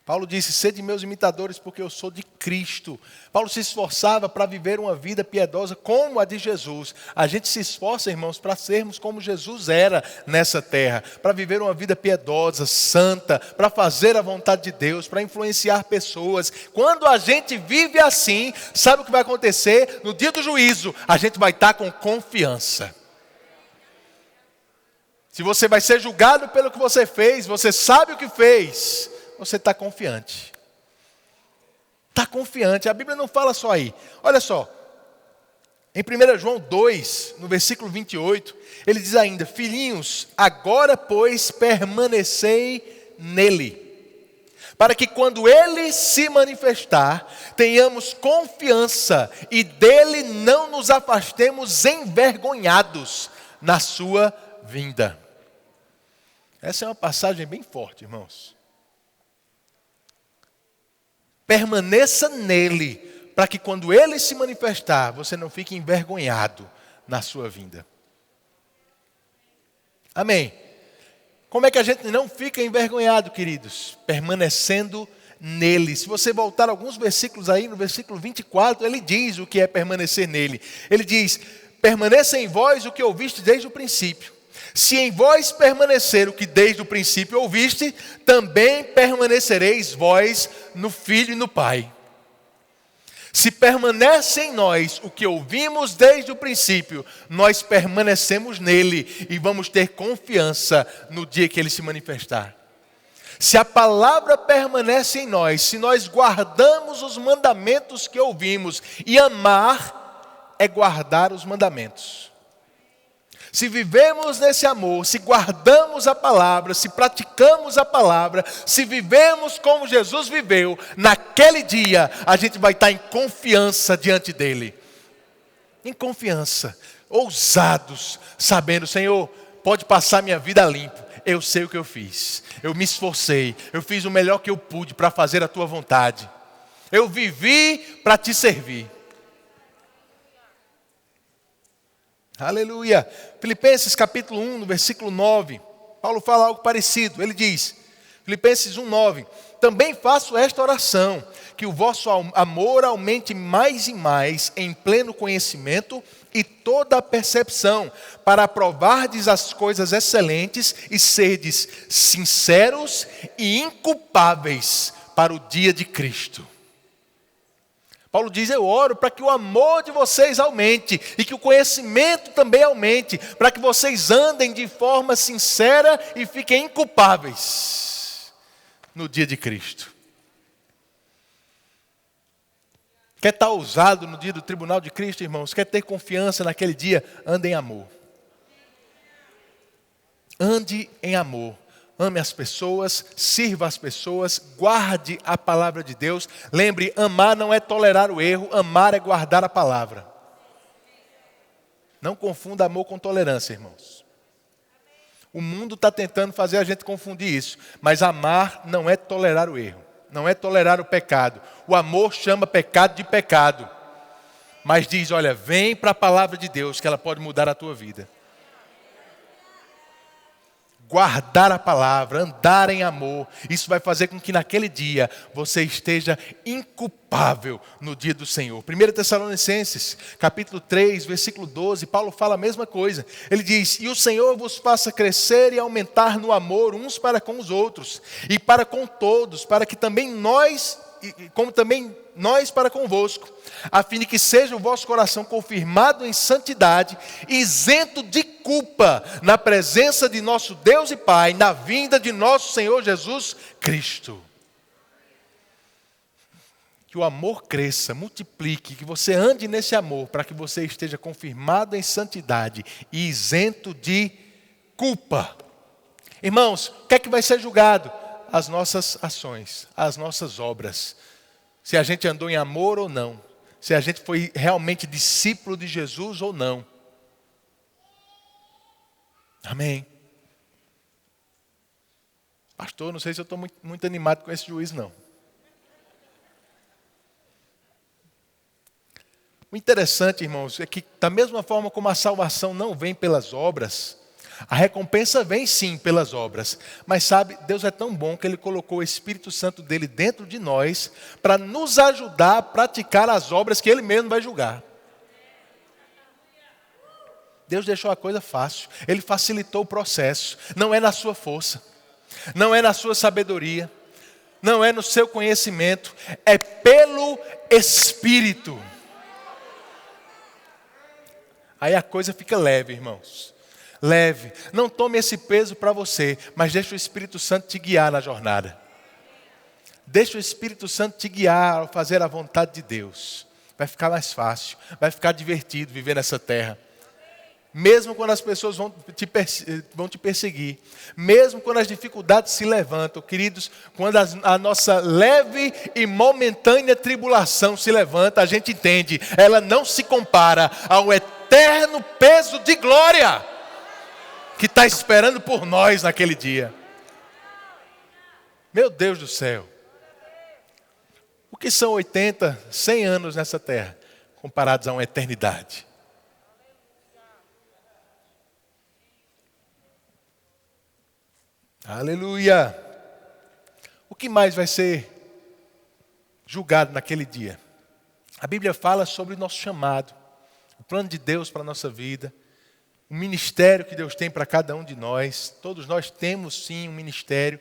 Paulo disse: sede meus imitadores, porque eu sou de Cristo. Paulo se esforçava para viver uma vida piedosa como a de Jesus. A gente se esforça, irmãos, para sermos como Jesus era nessa terra. Para viver uma vida piedosa, santa, para fazer a vontade de Deus, para influenciar pessoas. Quando a gente vive assim, sabe o que vai acontecer? No dia do juízo, a gente vai estar com confiança. Se você vai ser julgado pelo que você fez, você sabe o que fez, você está confiante. Está confiante. A Bíblia não fala só aí. Olha só. Em 1 João 2, no versículo 28, ele diz ainda: filhinhos, agora pois permanecei nele, para que quando ele se manifestar, tenhamos confiança e dele não nos afastemos envergonhados na sua vinda. Essa é uma passagem bem forte, irmãos. Permaneça nele, para que quando ele se manifestar, você não fique envergonhado na sua vinda. Amém. Como é que a gente não fica envergonhado, queridos? Permanecendo nele. Se você voltar alguns versículos aí, no versículo 24, ele diz o que é permanecer nele. Ele diz: permaneça em vós o que ouviste desde o princípio. Se em vós permanecer o que desde o princípio ouviste, também permanecereis vós no Filho e no Pai. Se permanece em nós o que ouvimos desde o princípio, nós permanecemos nele e vamos ter confiança no dia que ele se manifestar. Se a palavra permanece em nós, se nós guardamos os mandamentos que ouvimos, e amar é guardar os mandamentos. Se vivemos nesse amor, se guardamos a palavra, se praticamos a palavra, se vivemos como Jesus viveu, naquele dia a gente vai estar em confiança diante dele. Em confiança, ousados, sabendo: Senhor, pode passar minha vida limpo, eu sei o que eu fiz. Eu me esforcei, eu fiz o melhor que eu pude para fazer a tua vontade. Eu vivi para te servir. Aleluia. Filipenses capítulo 1, no versículo 9. Paulo fala algo parecido. Ele diz, Filipenses 1, 9. Também faço esta oração, que o vosso amor aumente mais e mais em pleno conhecimento e toda a percepção, para aprovardes as coisas excelentes e serdes sinceros e inculpáveis para o dia de Cristo. Paulo diz: eu oro para que o amor de vocês aumente e que o conhecimento também aumente, para que vocês andem de forma sincera e fiquem inculpáveis no dia de Cristo. Quer estar ousado no dia do tribunal de Cristo, irmãos? Quer ter confiança naquele dia? Ande em amor. Ande em amor. Ame as pessoas, sirva as pessoas, guarde a palavra de Deus. Lembre, amar não é tolerar o erro, amar é guardar a palavra. Não confunda amor com tolerância, irmãos. O mundo está tentando fazer a gente confundir isso. Mas amar não é tolerar o erro. Não é tolerar o pecado. O amor chama pecado de pecado. Mas diz, olha, vem para a palavra de Deus que ela pode mudar a tua vida. Guardar a palavra, andar em amor, isso vai fazer com que naquele dia você esteja inculpável no dia do Senhor. 1 Tessalonicenses, capítulo 3, versículo 12, Paulo fala a mesma coisa. Ele diz, e o Senhor vos faça crescer e aumentar no amor uns para com os outros, e para com todos, para que também nós, como também nós para convosco, a fim de que seja o vosso coração confirmado em santidade, isento de culpa, na presença de nosso Deus e Pai, na vinda de nosso Senhor Jesus Cristo. Que o amor cresça, multiplique, que você ande nesse amor, para que você esteja confirmado em santidade e isento de culpa. Irmãos, o que é que vai ser julgado? As nossas ações, as nossas obras. Se a gente andou em amor ou não. Se a gente foi realmente discípulo de Jesus ou não. Amém. Pastor, não sei se eu estou muito animado com esse juízo, não. O interessante, irmãos, é que da mesma forma como a salvação não vem pelas obras, a recompensa vem sim pelas obras. Mas sabe, Deus é tão bom que Ele colocou o Espírito Santo dEle dentro de nós para nos ajudar a praticar as obras que Ele mesmo vai julgar. Deus deixou a coisa fácil. Ele facilitou o processo. Não é na sua força. Não é na sua sabedoria. Não é no seu conhecimento. É pelo Espírito. Aí a coisa fica leve, irmãos. Leve. Não tome esse peso para você, mas deixa o Espírito Santo te guiar na jornada. Deixa o Espírito Santo te guiar ao fazer a vontade de Deus. Vai ficar mais fácil. Vai ficar divertido viver nessa terra. Mesmo quando as pessoas vão te perseguir. Mesmo quando as dificuldades se levantam. Queridos, quando a nossa leve e momentânea tribulação se levanta, a gente entende. Ela não se compara ao eterno peso de glória que está esperando por nós naquele dia. Meu Deus do céu. O que são 80, 100 anos nessa terra, comparados a uma eternidade? Aleluia! O que mais vai ser julgado naquele dia? A Bíblia fala sobre o nosso chamado, o plano de Deus para a nossa vida, o ministério que Deus tem para cada um de nós. Todos nós temos sim um ministério,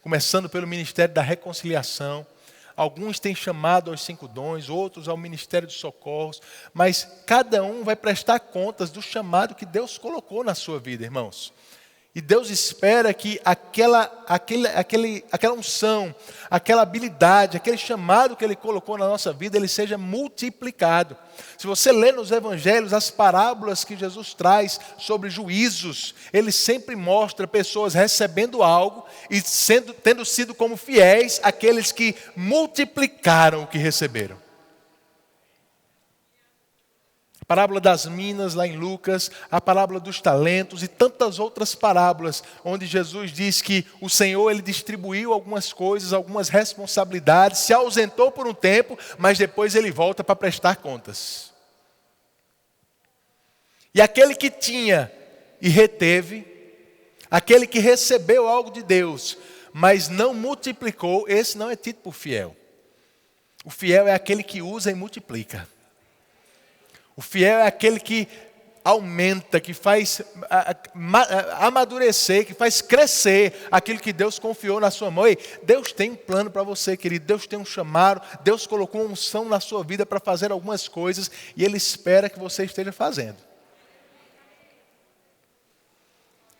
começando pelo ministério da reconciliação. Alguns têm chamado aos 5 dons, outros ao ministério de socorros, mas cada um vai prestar contas do chamado que Deus colocou na sua vida, irmãos. E Deus espera que aquela unção, aquela habilidade, aquele chamado que Ele colocou na nossa vida, ele seja multiplicado. Se você lê nos evangelhos as parábolas que Jesus traz sobre juízos, Ele sempre mostra pessoas recebendo algo e tendo sido como fiéis aqueles que multiplicaram o que receberam. A parábola das minas lá em Lucas, a parábola dos talentos e tantas outras parábolas, onde Jesus diz que o Senhor ele distribuiu algumas coisas, algumas responsabilidades, se ausentou por um tempo, mas depois ele volta para prestar contas. E aquele que tinha e reteve, aquele que recebeu algo de Deus, mas não multiplicou, esse não é tido por fiel. O fiel é aquele que usa e multiplica. O fiel é aquele que aumenta, que faz amadurecer, que faz crescer aquilo que Deus confiou na sua mão. E Deus tem um plano para você, querido. Deus tem um chamado. Deus colocou uma unção na sua vida para fazer algumas coisas. E Ele espera que você esteja fazendo.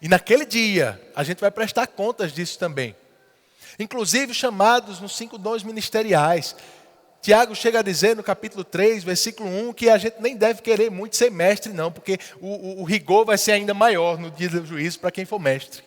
E naquele dia, a gente vai prestar contas disso também. Inclusive chamados nos 5 dons ministeriais. Tiago chega a dizer no capítulo 3, versículo 1, que a gente nem deve querer muito ser mestre não, porque o rigor vai ser ainda maior no dia do juízo para quem for mestre.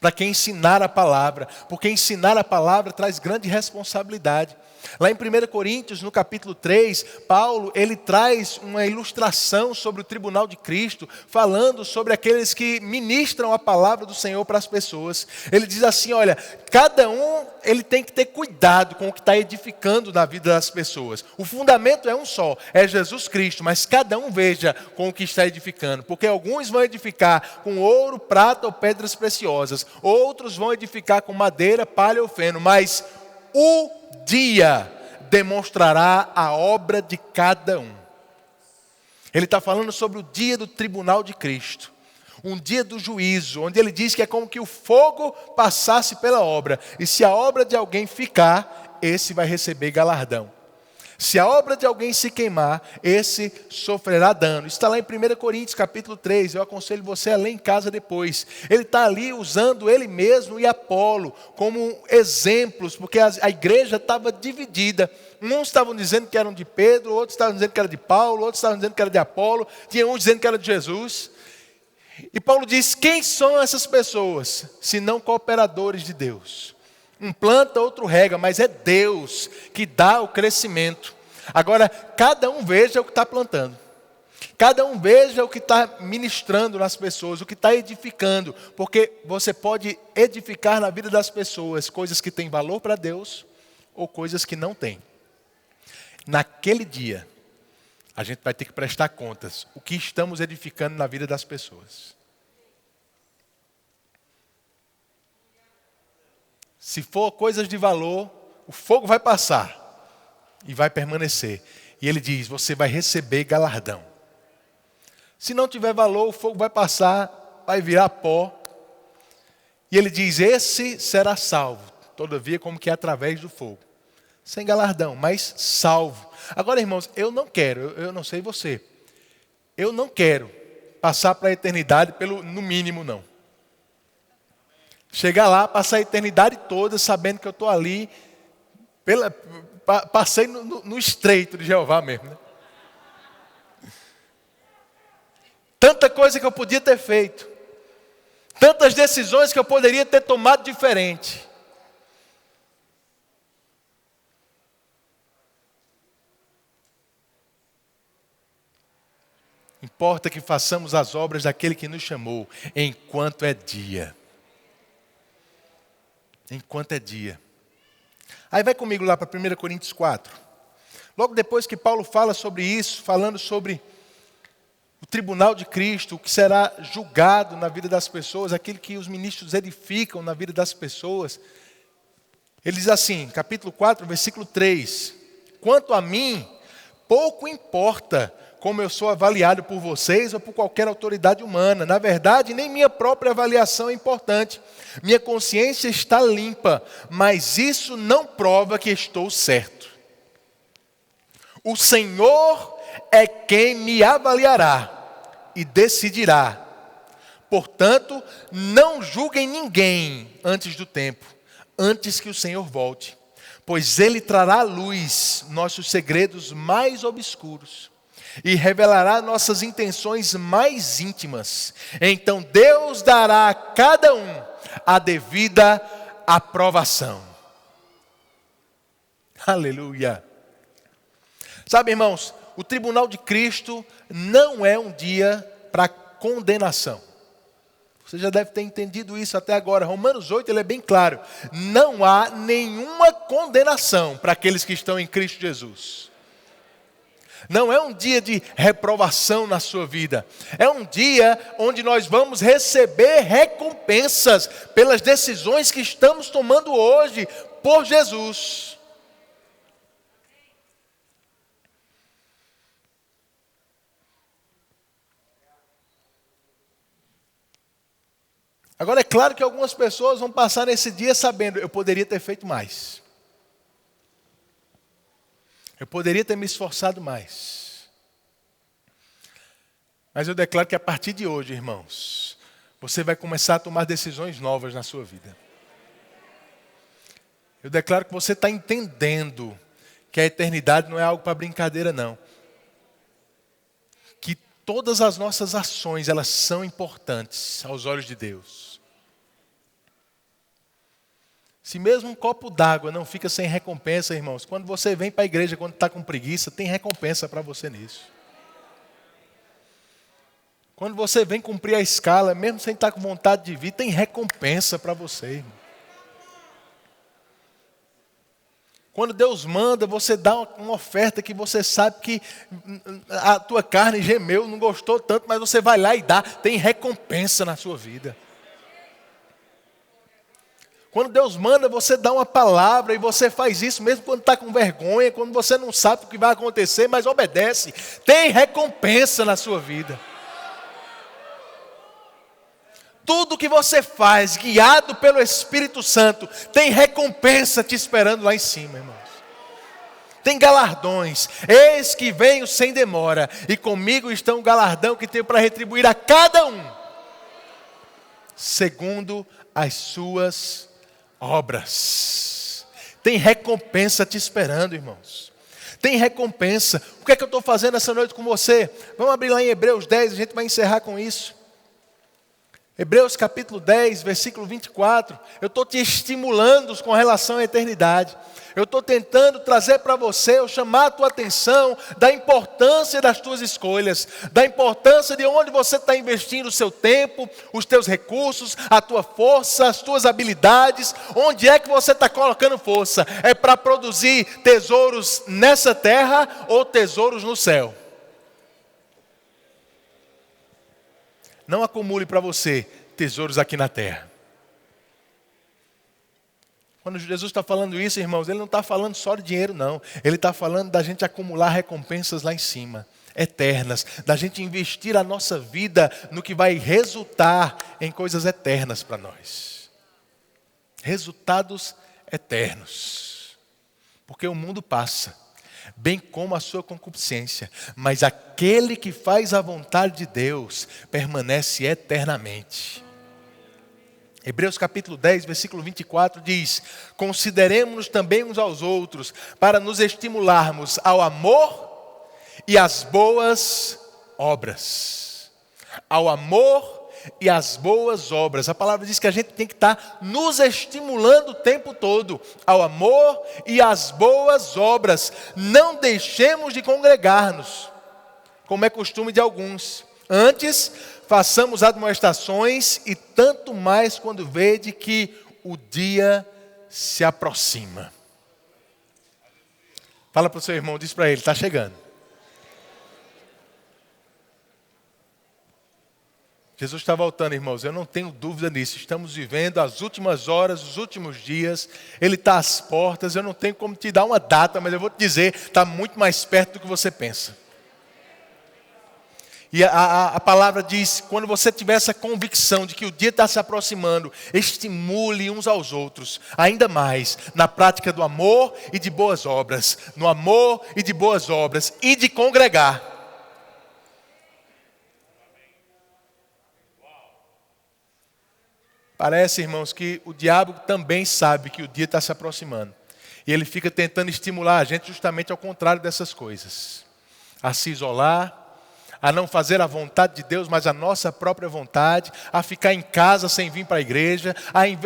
para quem ensinar a palavra, porque ensinar a palavra traz grande responsabilidade. Lá em 1 Coríntios, no capítulo 3, Paulo, ele traz uma ilustração sobre o tribunal de Cristo, falando sobre aqueles que ministram a palavra do Senhor para as pessoas. Ele diz assim, olha, cada um, ele tem que ter cuidado com o que está edificando na vida das pessoas. O fundamento é um só, é Jesus Cristo, mas cada um veja com o que está edificando, porque alguns vão edificar com ouro, prata ou pedras preciosas, outros vão edificar com madeira, palha ou feno, mas o dia demonstrará a obra de cada um. Ele está falando sobre o dia do tribunal de Cristo, um dia do juízo, onde ele diz que é como que o fogo passasse pela obra, e se a obra de alguém ficar, esse vai receber galardão. Se a obra de alguém se queimar, esse sofrerá dano. Isso está lá em 1 Coríntios capítulo 3, eu aconselho você a ler em casa depois. Ele está ali usando ele mesmo e Apolo como exemplos, porque a igreja estava dividida. Uns estavam dizendo que eram de Pedro, outros estavam dizendo que era de Paulo, outros estavam dizendo que era de Apolo, tinha uns dizendo que era de Jesus. E Paulo diz, quem são essas pessoas, se não cooperadores de Deus? Um planta, outro rega, mas é Deus que dá o crescimento. Agora, cada um veja o que está plantando. Cada um veja o que está ministrando nas pessoas, o que está edificando. Porque você pode edificar na vida das pessoas coisas que têm valor para Deus ou coisas que não têm. Naquele dia, a gente vai ter que prestar contas. O que estamos edificando na vida das pessoas. Se for coisas de valor, o fogo vai passar e vai permanecer. E ele diz, você vai receber galardão. Se não tiver valor, o fogo vai passar, vai virar pó. E ele diz, esse será salvo. Todavia, como que é através do fogo. Sem galardão, mas salvo. Agora, irmãos, eu não sei você. Eu não quero passar para a eternidade no mínimo, não. Chegar lá, passar a eternidade toda sabendo que eu estou ali, passei no estreito de Jeová mesmo. Né? Tanta coisa que eu podia ter feito, tantas decisões que eu poderia ter tomado diferente. Importa que façamos as obras daquele que nos chamou, enquanto é dia. Enquanto é dia. Aí vai comigo lá para 1 Coríntios 4. Logo depois que Paulo fala sobre isso, falando sobre o tribunal de Cristo, o que será julgado na vida das pessoas, aquilo que os ministros edificam na vida das pessoas. Ele diz assim, capítulo 4, versículo 3. Quanto a mim, pouco importa como eu sou avaliado por vocês ou por qualquer autoridade humana. Na verdade, nem minha própria avaliação é importante. Minha consciência está limpa, mas isso não prova que estou certo. O Senhor é quem me avaliará e decidirá. Portanto, não julguem ninguém antes do tempo, antes que o Senhor volte, pois Ele trará à luz nossos segredos mais obscuros e revelará nossas intenções mais íntimas. Então Deus dará a cada um a devida aprovação. Aleluia. Sabe, irmãos, o tribunal de Cristo não é um dia para condenação. Você já deve ter entendido isso até agora. Romanos 8, ele é bem claro. Não há nenhuma condenação para aqueles que estão em Cristo Jesus. Não é um dia de reprovação na sua vida. É um dia onde nós vamos receber recompensas pelas decisões que estamos tomando hoje por Jesus. Agora é claro que algumas pessoas vão passar nesse dia sabendo, eu poderia ter feito mais. Eu poderia ter me esforçado mais. Mas eu declaro que a partir de hoje, irmãos, você vai começar a tomar decisões novas na sua vida. Eu declaro que você está entendendo que a eternidade não é algo para brincadeira, não. Que todas as nossas ações, elas são importantes aos olhos de Deus. Se mesmo um copo d'água não fica sem recompensa, irmãos, quando você vem para a igreja, quando está com preguiça, tem recompensa para você nisso. Quando você vem cumprir a escala, mesmo sem estar com vontade de vir, tem recompensa para você, irmão. Quando Deus manda, você dá uma oferta que você sabe que a tua carne gemeu, não gostou tanto, mas você vai lá e dá, tem recompensa na sua vida. Quando Deus manda, você dá uma palavra e você faz isso mesmo quando está com vergonha, quando você não sabe o que vai acontecer, mas obedece. Tem recompensa na sua vida. Tudo que você faz, guiado pelo Espírito Santo, tem recompensa te esperando lá em cima, irmãos. Tem galardões. Eis que venho sem demora, e comigo está um galardão que tenho para retribuir a cada um, segundo as suas obras. Tem recompensa te esperando, irmãos. Tem recompensa. O que é que eu estou fazendo essa noite com você? Vamos abrir lá em Hebreus 10, a gente vai encerrar com isso. Hebreus capítulo 10, versículo 24. Eu estou te estimulando com relação à eternidade. Eu estou tentando trazer para você, eu chamar a tua atenção da importância das tuas escolhas, da importância de onde você está investindo o seu tempo, os teus recursos, a tua força, as tuas habilidades. Onde é que você está colocando força? É para produzir tesouros nessa terra ou tesouros no céu? Não acumule para você tesouros aqui na terra. Quando Jesus está falando isso, irmãos, Ele não está falando só de dinheiro, não. Ele está falando da gente acumular recompensas lá em cima, eternas. Da gente investir a nossa vida no que vai resultar em coisas eternas para nós. Resultados eternos. Porque o mundo passa, bem como a sua concupiscência. Mas aquele que faz a vontade de Deus permanece eternamente. Hebreus capítulo 10, versículo 24 diz: consideremos-nos também uns aos outros, para nos estimularmos ao amor e às boas obras. Ao amor e às boas obras. A palavra diz que a gente tem que estar nos estimulando o tempo todo ao amor e às boas obras. Não deixemos de congregar-nos, como é costume de alguns. Antes, façamos admoestações, e tanto mais quando vede que o dia se aproxima. Fala para o seu irmão, diz para ele, está chegando. Jesus está voltando, irmãos, eu não tenho dúvida nisso. Estamos vivendo as últimas horas, os últimos dias. Ele está às portas, eu não tenho como te dar uma data, mas eu vou te dizer, está muito mais perto do que você pensa. E a palavra diz, quando você tiver essa convicção de que o dia está se aproximando, estimule uns aos outros, ainda mais, na prática do amor e de boas obras. No amor e de boas obras, e de congregar. Parece, irmãos, que o diabo também sabe que o dia está se aproximando. E ele fica tentando estimular a gente justamente ao contrário dessas coisas. A se isolar, a não fazer a vontade de Deus, mas a nossa própria vontade, a ficar em casa sem vir para a igreja,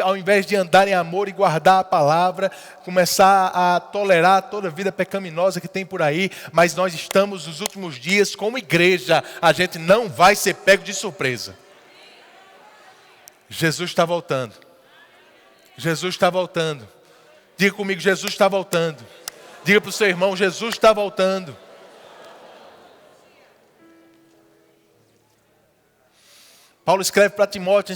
ao invés de andar em amor e guardar a palavra, começar a tolerar toda a vida pecaminosa que tem por aí. Mas nós estamos nos últimos dias, como igreja, a gente não vai ser pego de surpresa. Jesus está voltando. Jesus está voltando. Diga comigo, Jesus está voltando. Diga para o seu irmão, Jesus está voltando. Paulo escreve para Timóteo,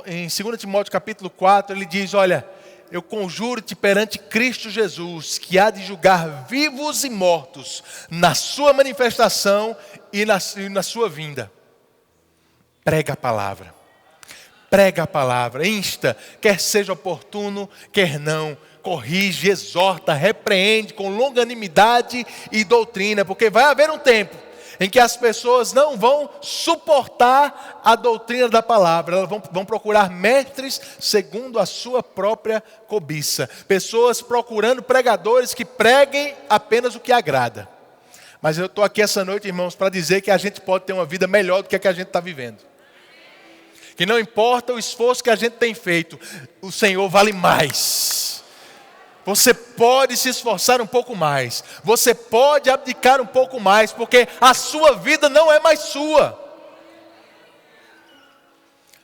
em 2 Timóteo capítulo 4, ele diz, olha, eu conjuro-te perante Cristo Jesus, que há de julgar vivos e mortos, na sua manifestação e na sua vinda. Prega a palavra. Prega a palavra, insta, quer seja oportuno, quer não. Corrige, exorta, repreende com longanimidade e doutrina, porque vai haver um tempo em que as pessoas não vão suportar a doutrina da palavra. Elas vão procurar mestres segundo a sua própria cobiça. Pessoas procurando pregadores que preguem apenas o que agrada. Mas eu estou aqui essa noite, irmãos, para dizer que a gente pode ter uma vida melhor do que a que a gente está vivendo. Que não importa o esforço que a gente tem feito, o Senhor vale mais. Você pode se esforçar um pouco mais. Você pode abdicar um pouco mais, porque a sua vida não é mais sua.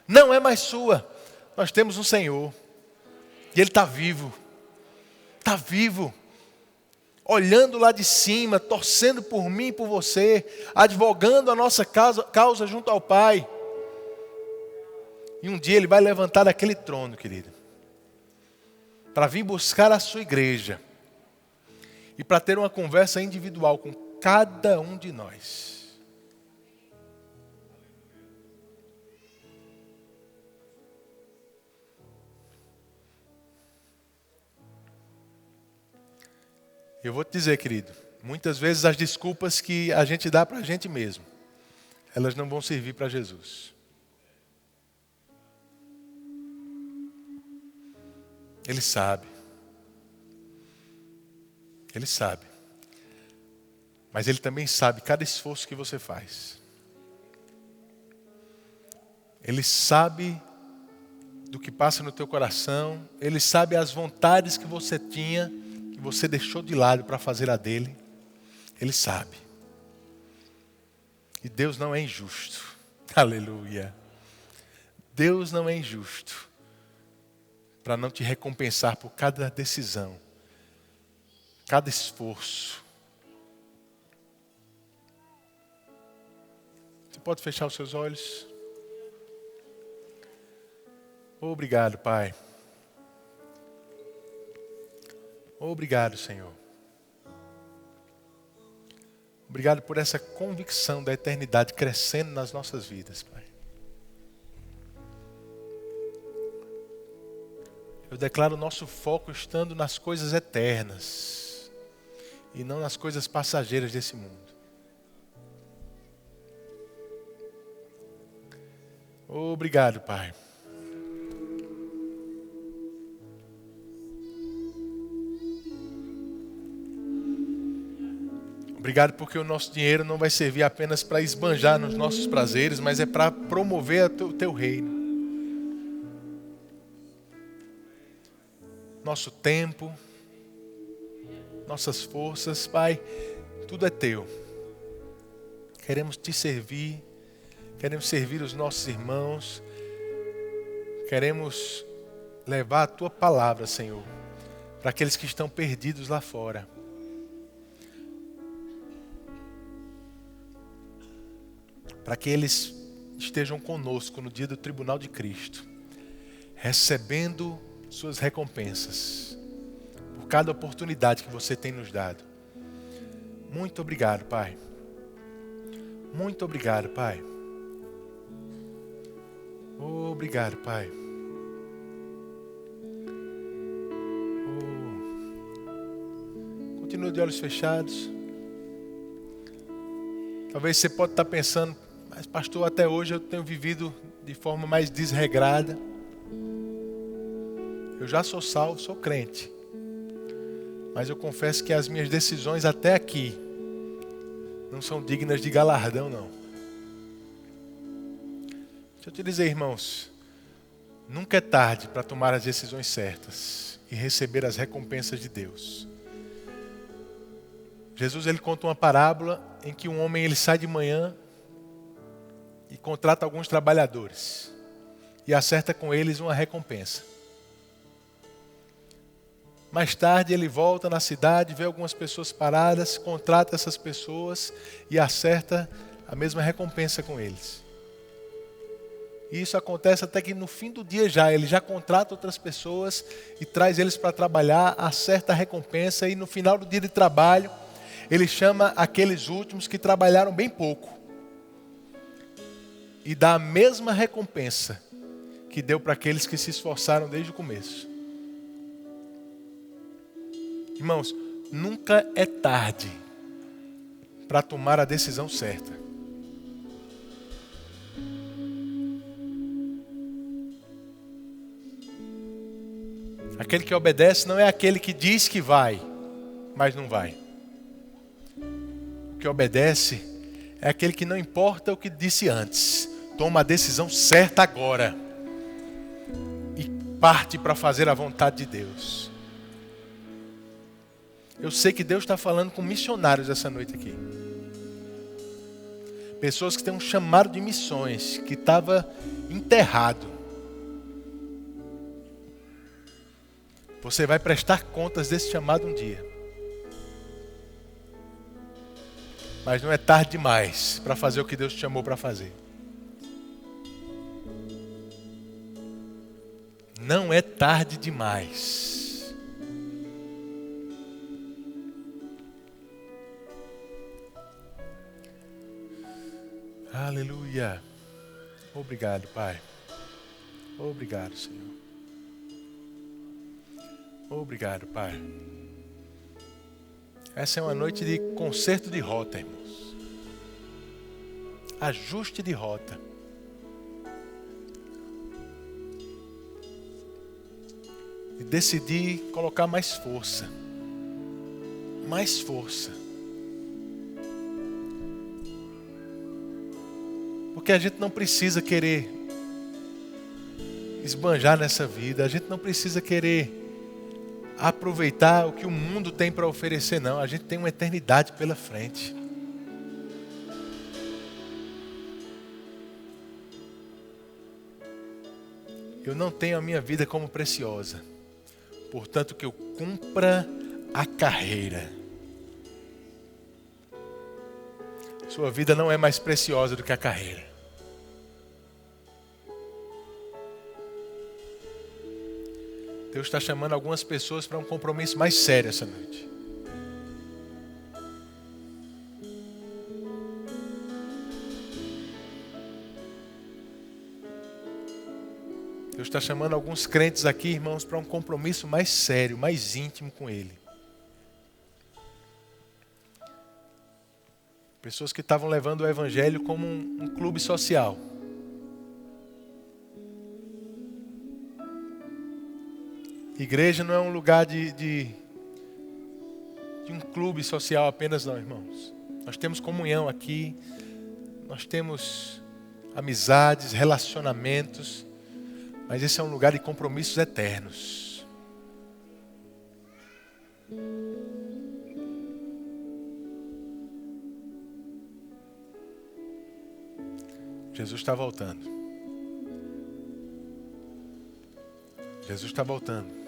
Não é mais sua. Nós temos um Senhor. E Ele está vivo. Está vivo. Olhando lá de cima, torcendo por mim e por você, advogando a nossa causa junto ao Pai. E um dia Ele vai levantar daquele trono, querido, para vir buscar a sua igreja e para ter uma conversa individual com cada um de nós. Eu vou te dizer, querido, muitas vezes as desculpas que a gente dá para a gente mesmo, elas não vão servir para Jesus. Ele sabe. Ele sabe. Mas Ele também sabe cada esforço que você faz. Ele sabe do que passa no teu coração. Ele sabe as vontades que você tinha, que você deixou de lado para fazer a dele. Ele sabe. E Deus não é injusto. Aleluia. Deus não é injusto para não te recompensar por cada decisão, cada esforço. Você pode fechar os seus olhos? Obrigado, Pai. Obrigado, Senhor. Obrigado por essa convicção da eternidade crescendo nas nossas vidas, Pai. Eu declaro o nosso foco estando nas coisas eternas e não nas coisas passageiras desse mundo. Obrigado, Pai. Obrigado porque o nosso dinheiro não vai servir apenas para esbanjar nos nossos prazeres, mas é para promover o teu reino. Nosso tempo, nossas forças, Pai, tudo é Teu. Queremos Te servir, queremos servir os nossos irmãos, queremos levar a Tua palavra, Senhor, para aqueles que estão perdidos lá fora. Para que eles estejam conosco no dia do tribunal de Cristo, recebendo suas recompensas por cada oportunidade que você tem nos dado. Muito obrigado, Pai. Muito obrigado, Pai. Obrigado, Pai. Continua de olhos fechados. Talvez você pode estar pensando, mas pastor, até hoje eu tenho vivido de forma mais desregrada. Eu já sou salvo, sou crente. Mas eu confesso que as minhas decisões até aqui não são dignas de galardão, não. Deixa eu te dizer, irmãos, nunca é tarde para tomar as decisões certas e receber as recompensas de Deus. Jesus, ele conta uma parábola em que um homem ele sai de manhã e contrata alguns trabalhadores e acerta com eles uma recompensa. Mais tarde ele volta na cidade, vê algumas pessoas paradas, contrata essas pessoas e acerta a mesma recompensa com eles. E isso acontece até que no fim do dia ele já contrata outras pessoas e traz eles para trabalhar, acerta a recompensa e no final do dia de trabalho, ele chama aqueles últimos que trabalharam bem pouco e dá a mesma recompensa que deu para aqueles que se esforçaram desde o começo. Irmãos, nunca é tarde para tomar a decisão certa. Aquele que obedece não é aquele que diz que vai, mas não vai. O que obedece é aquele que não importa o que disse antes, toma a decisão certa agora e parte para fazer a vontade de Deus. Eu sei que Deus está falando com missionários essa noite aqui. Pessoas que têm um chamado de missões, que estava enterrado. Você vai prestar contas desse chamado um dia. Mas não é tarde demais para fazer o que Deus te chamou para fazer. Não é tarde demais. Aleluia. Obrigado, Pai. Obrigado, Senhor. Obrigado, Pai. Essa é uma noite de conserto de rota, irmãos. Ajuste de rota. E decidir colocar mais força. Mais força. Porque a gente não precisa querer esbanjar nessa vida. A gente não precisa querer aproveitar o que o mundo tem para oferecer, não. A gente tem uma eternidade pela frente. Eu não tenho a minha vida como preciosa. Portanto, que eu cumpra a carreira. Sua vida não é mais preciosa do que a carreira. Deus está chamando algumas pessoas para um compromisso mais sério essa noite. Deus está chamando alguns crentes aqui, irmãos, para um compromisso mais sério, mais íntimo com Ele. Pessoas que estavam levando o Evangelho como um clube social. Igreja não é um lugar de um clube social apenas, não, irmãos. Nós temos comunhão aqui, nós temos amizades, relacionamentos, mas esse é um lugar de compromissos eternos. Jesus está voltando. Jesus está voltando.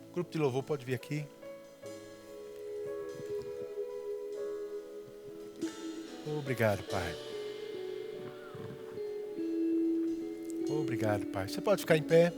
O grupo de louvor pode vir aqui. Obrigado, Pai. Obrigado, Pai. Você pode ficar em pé.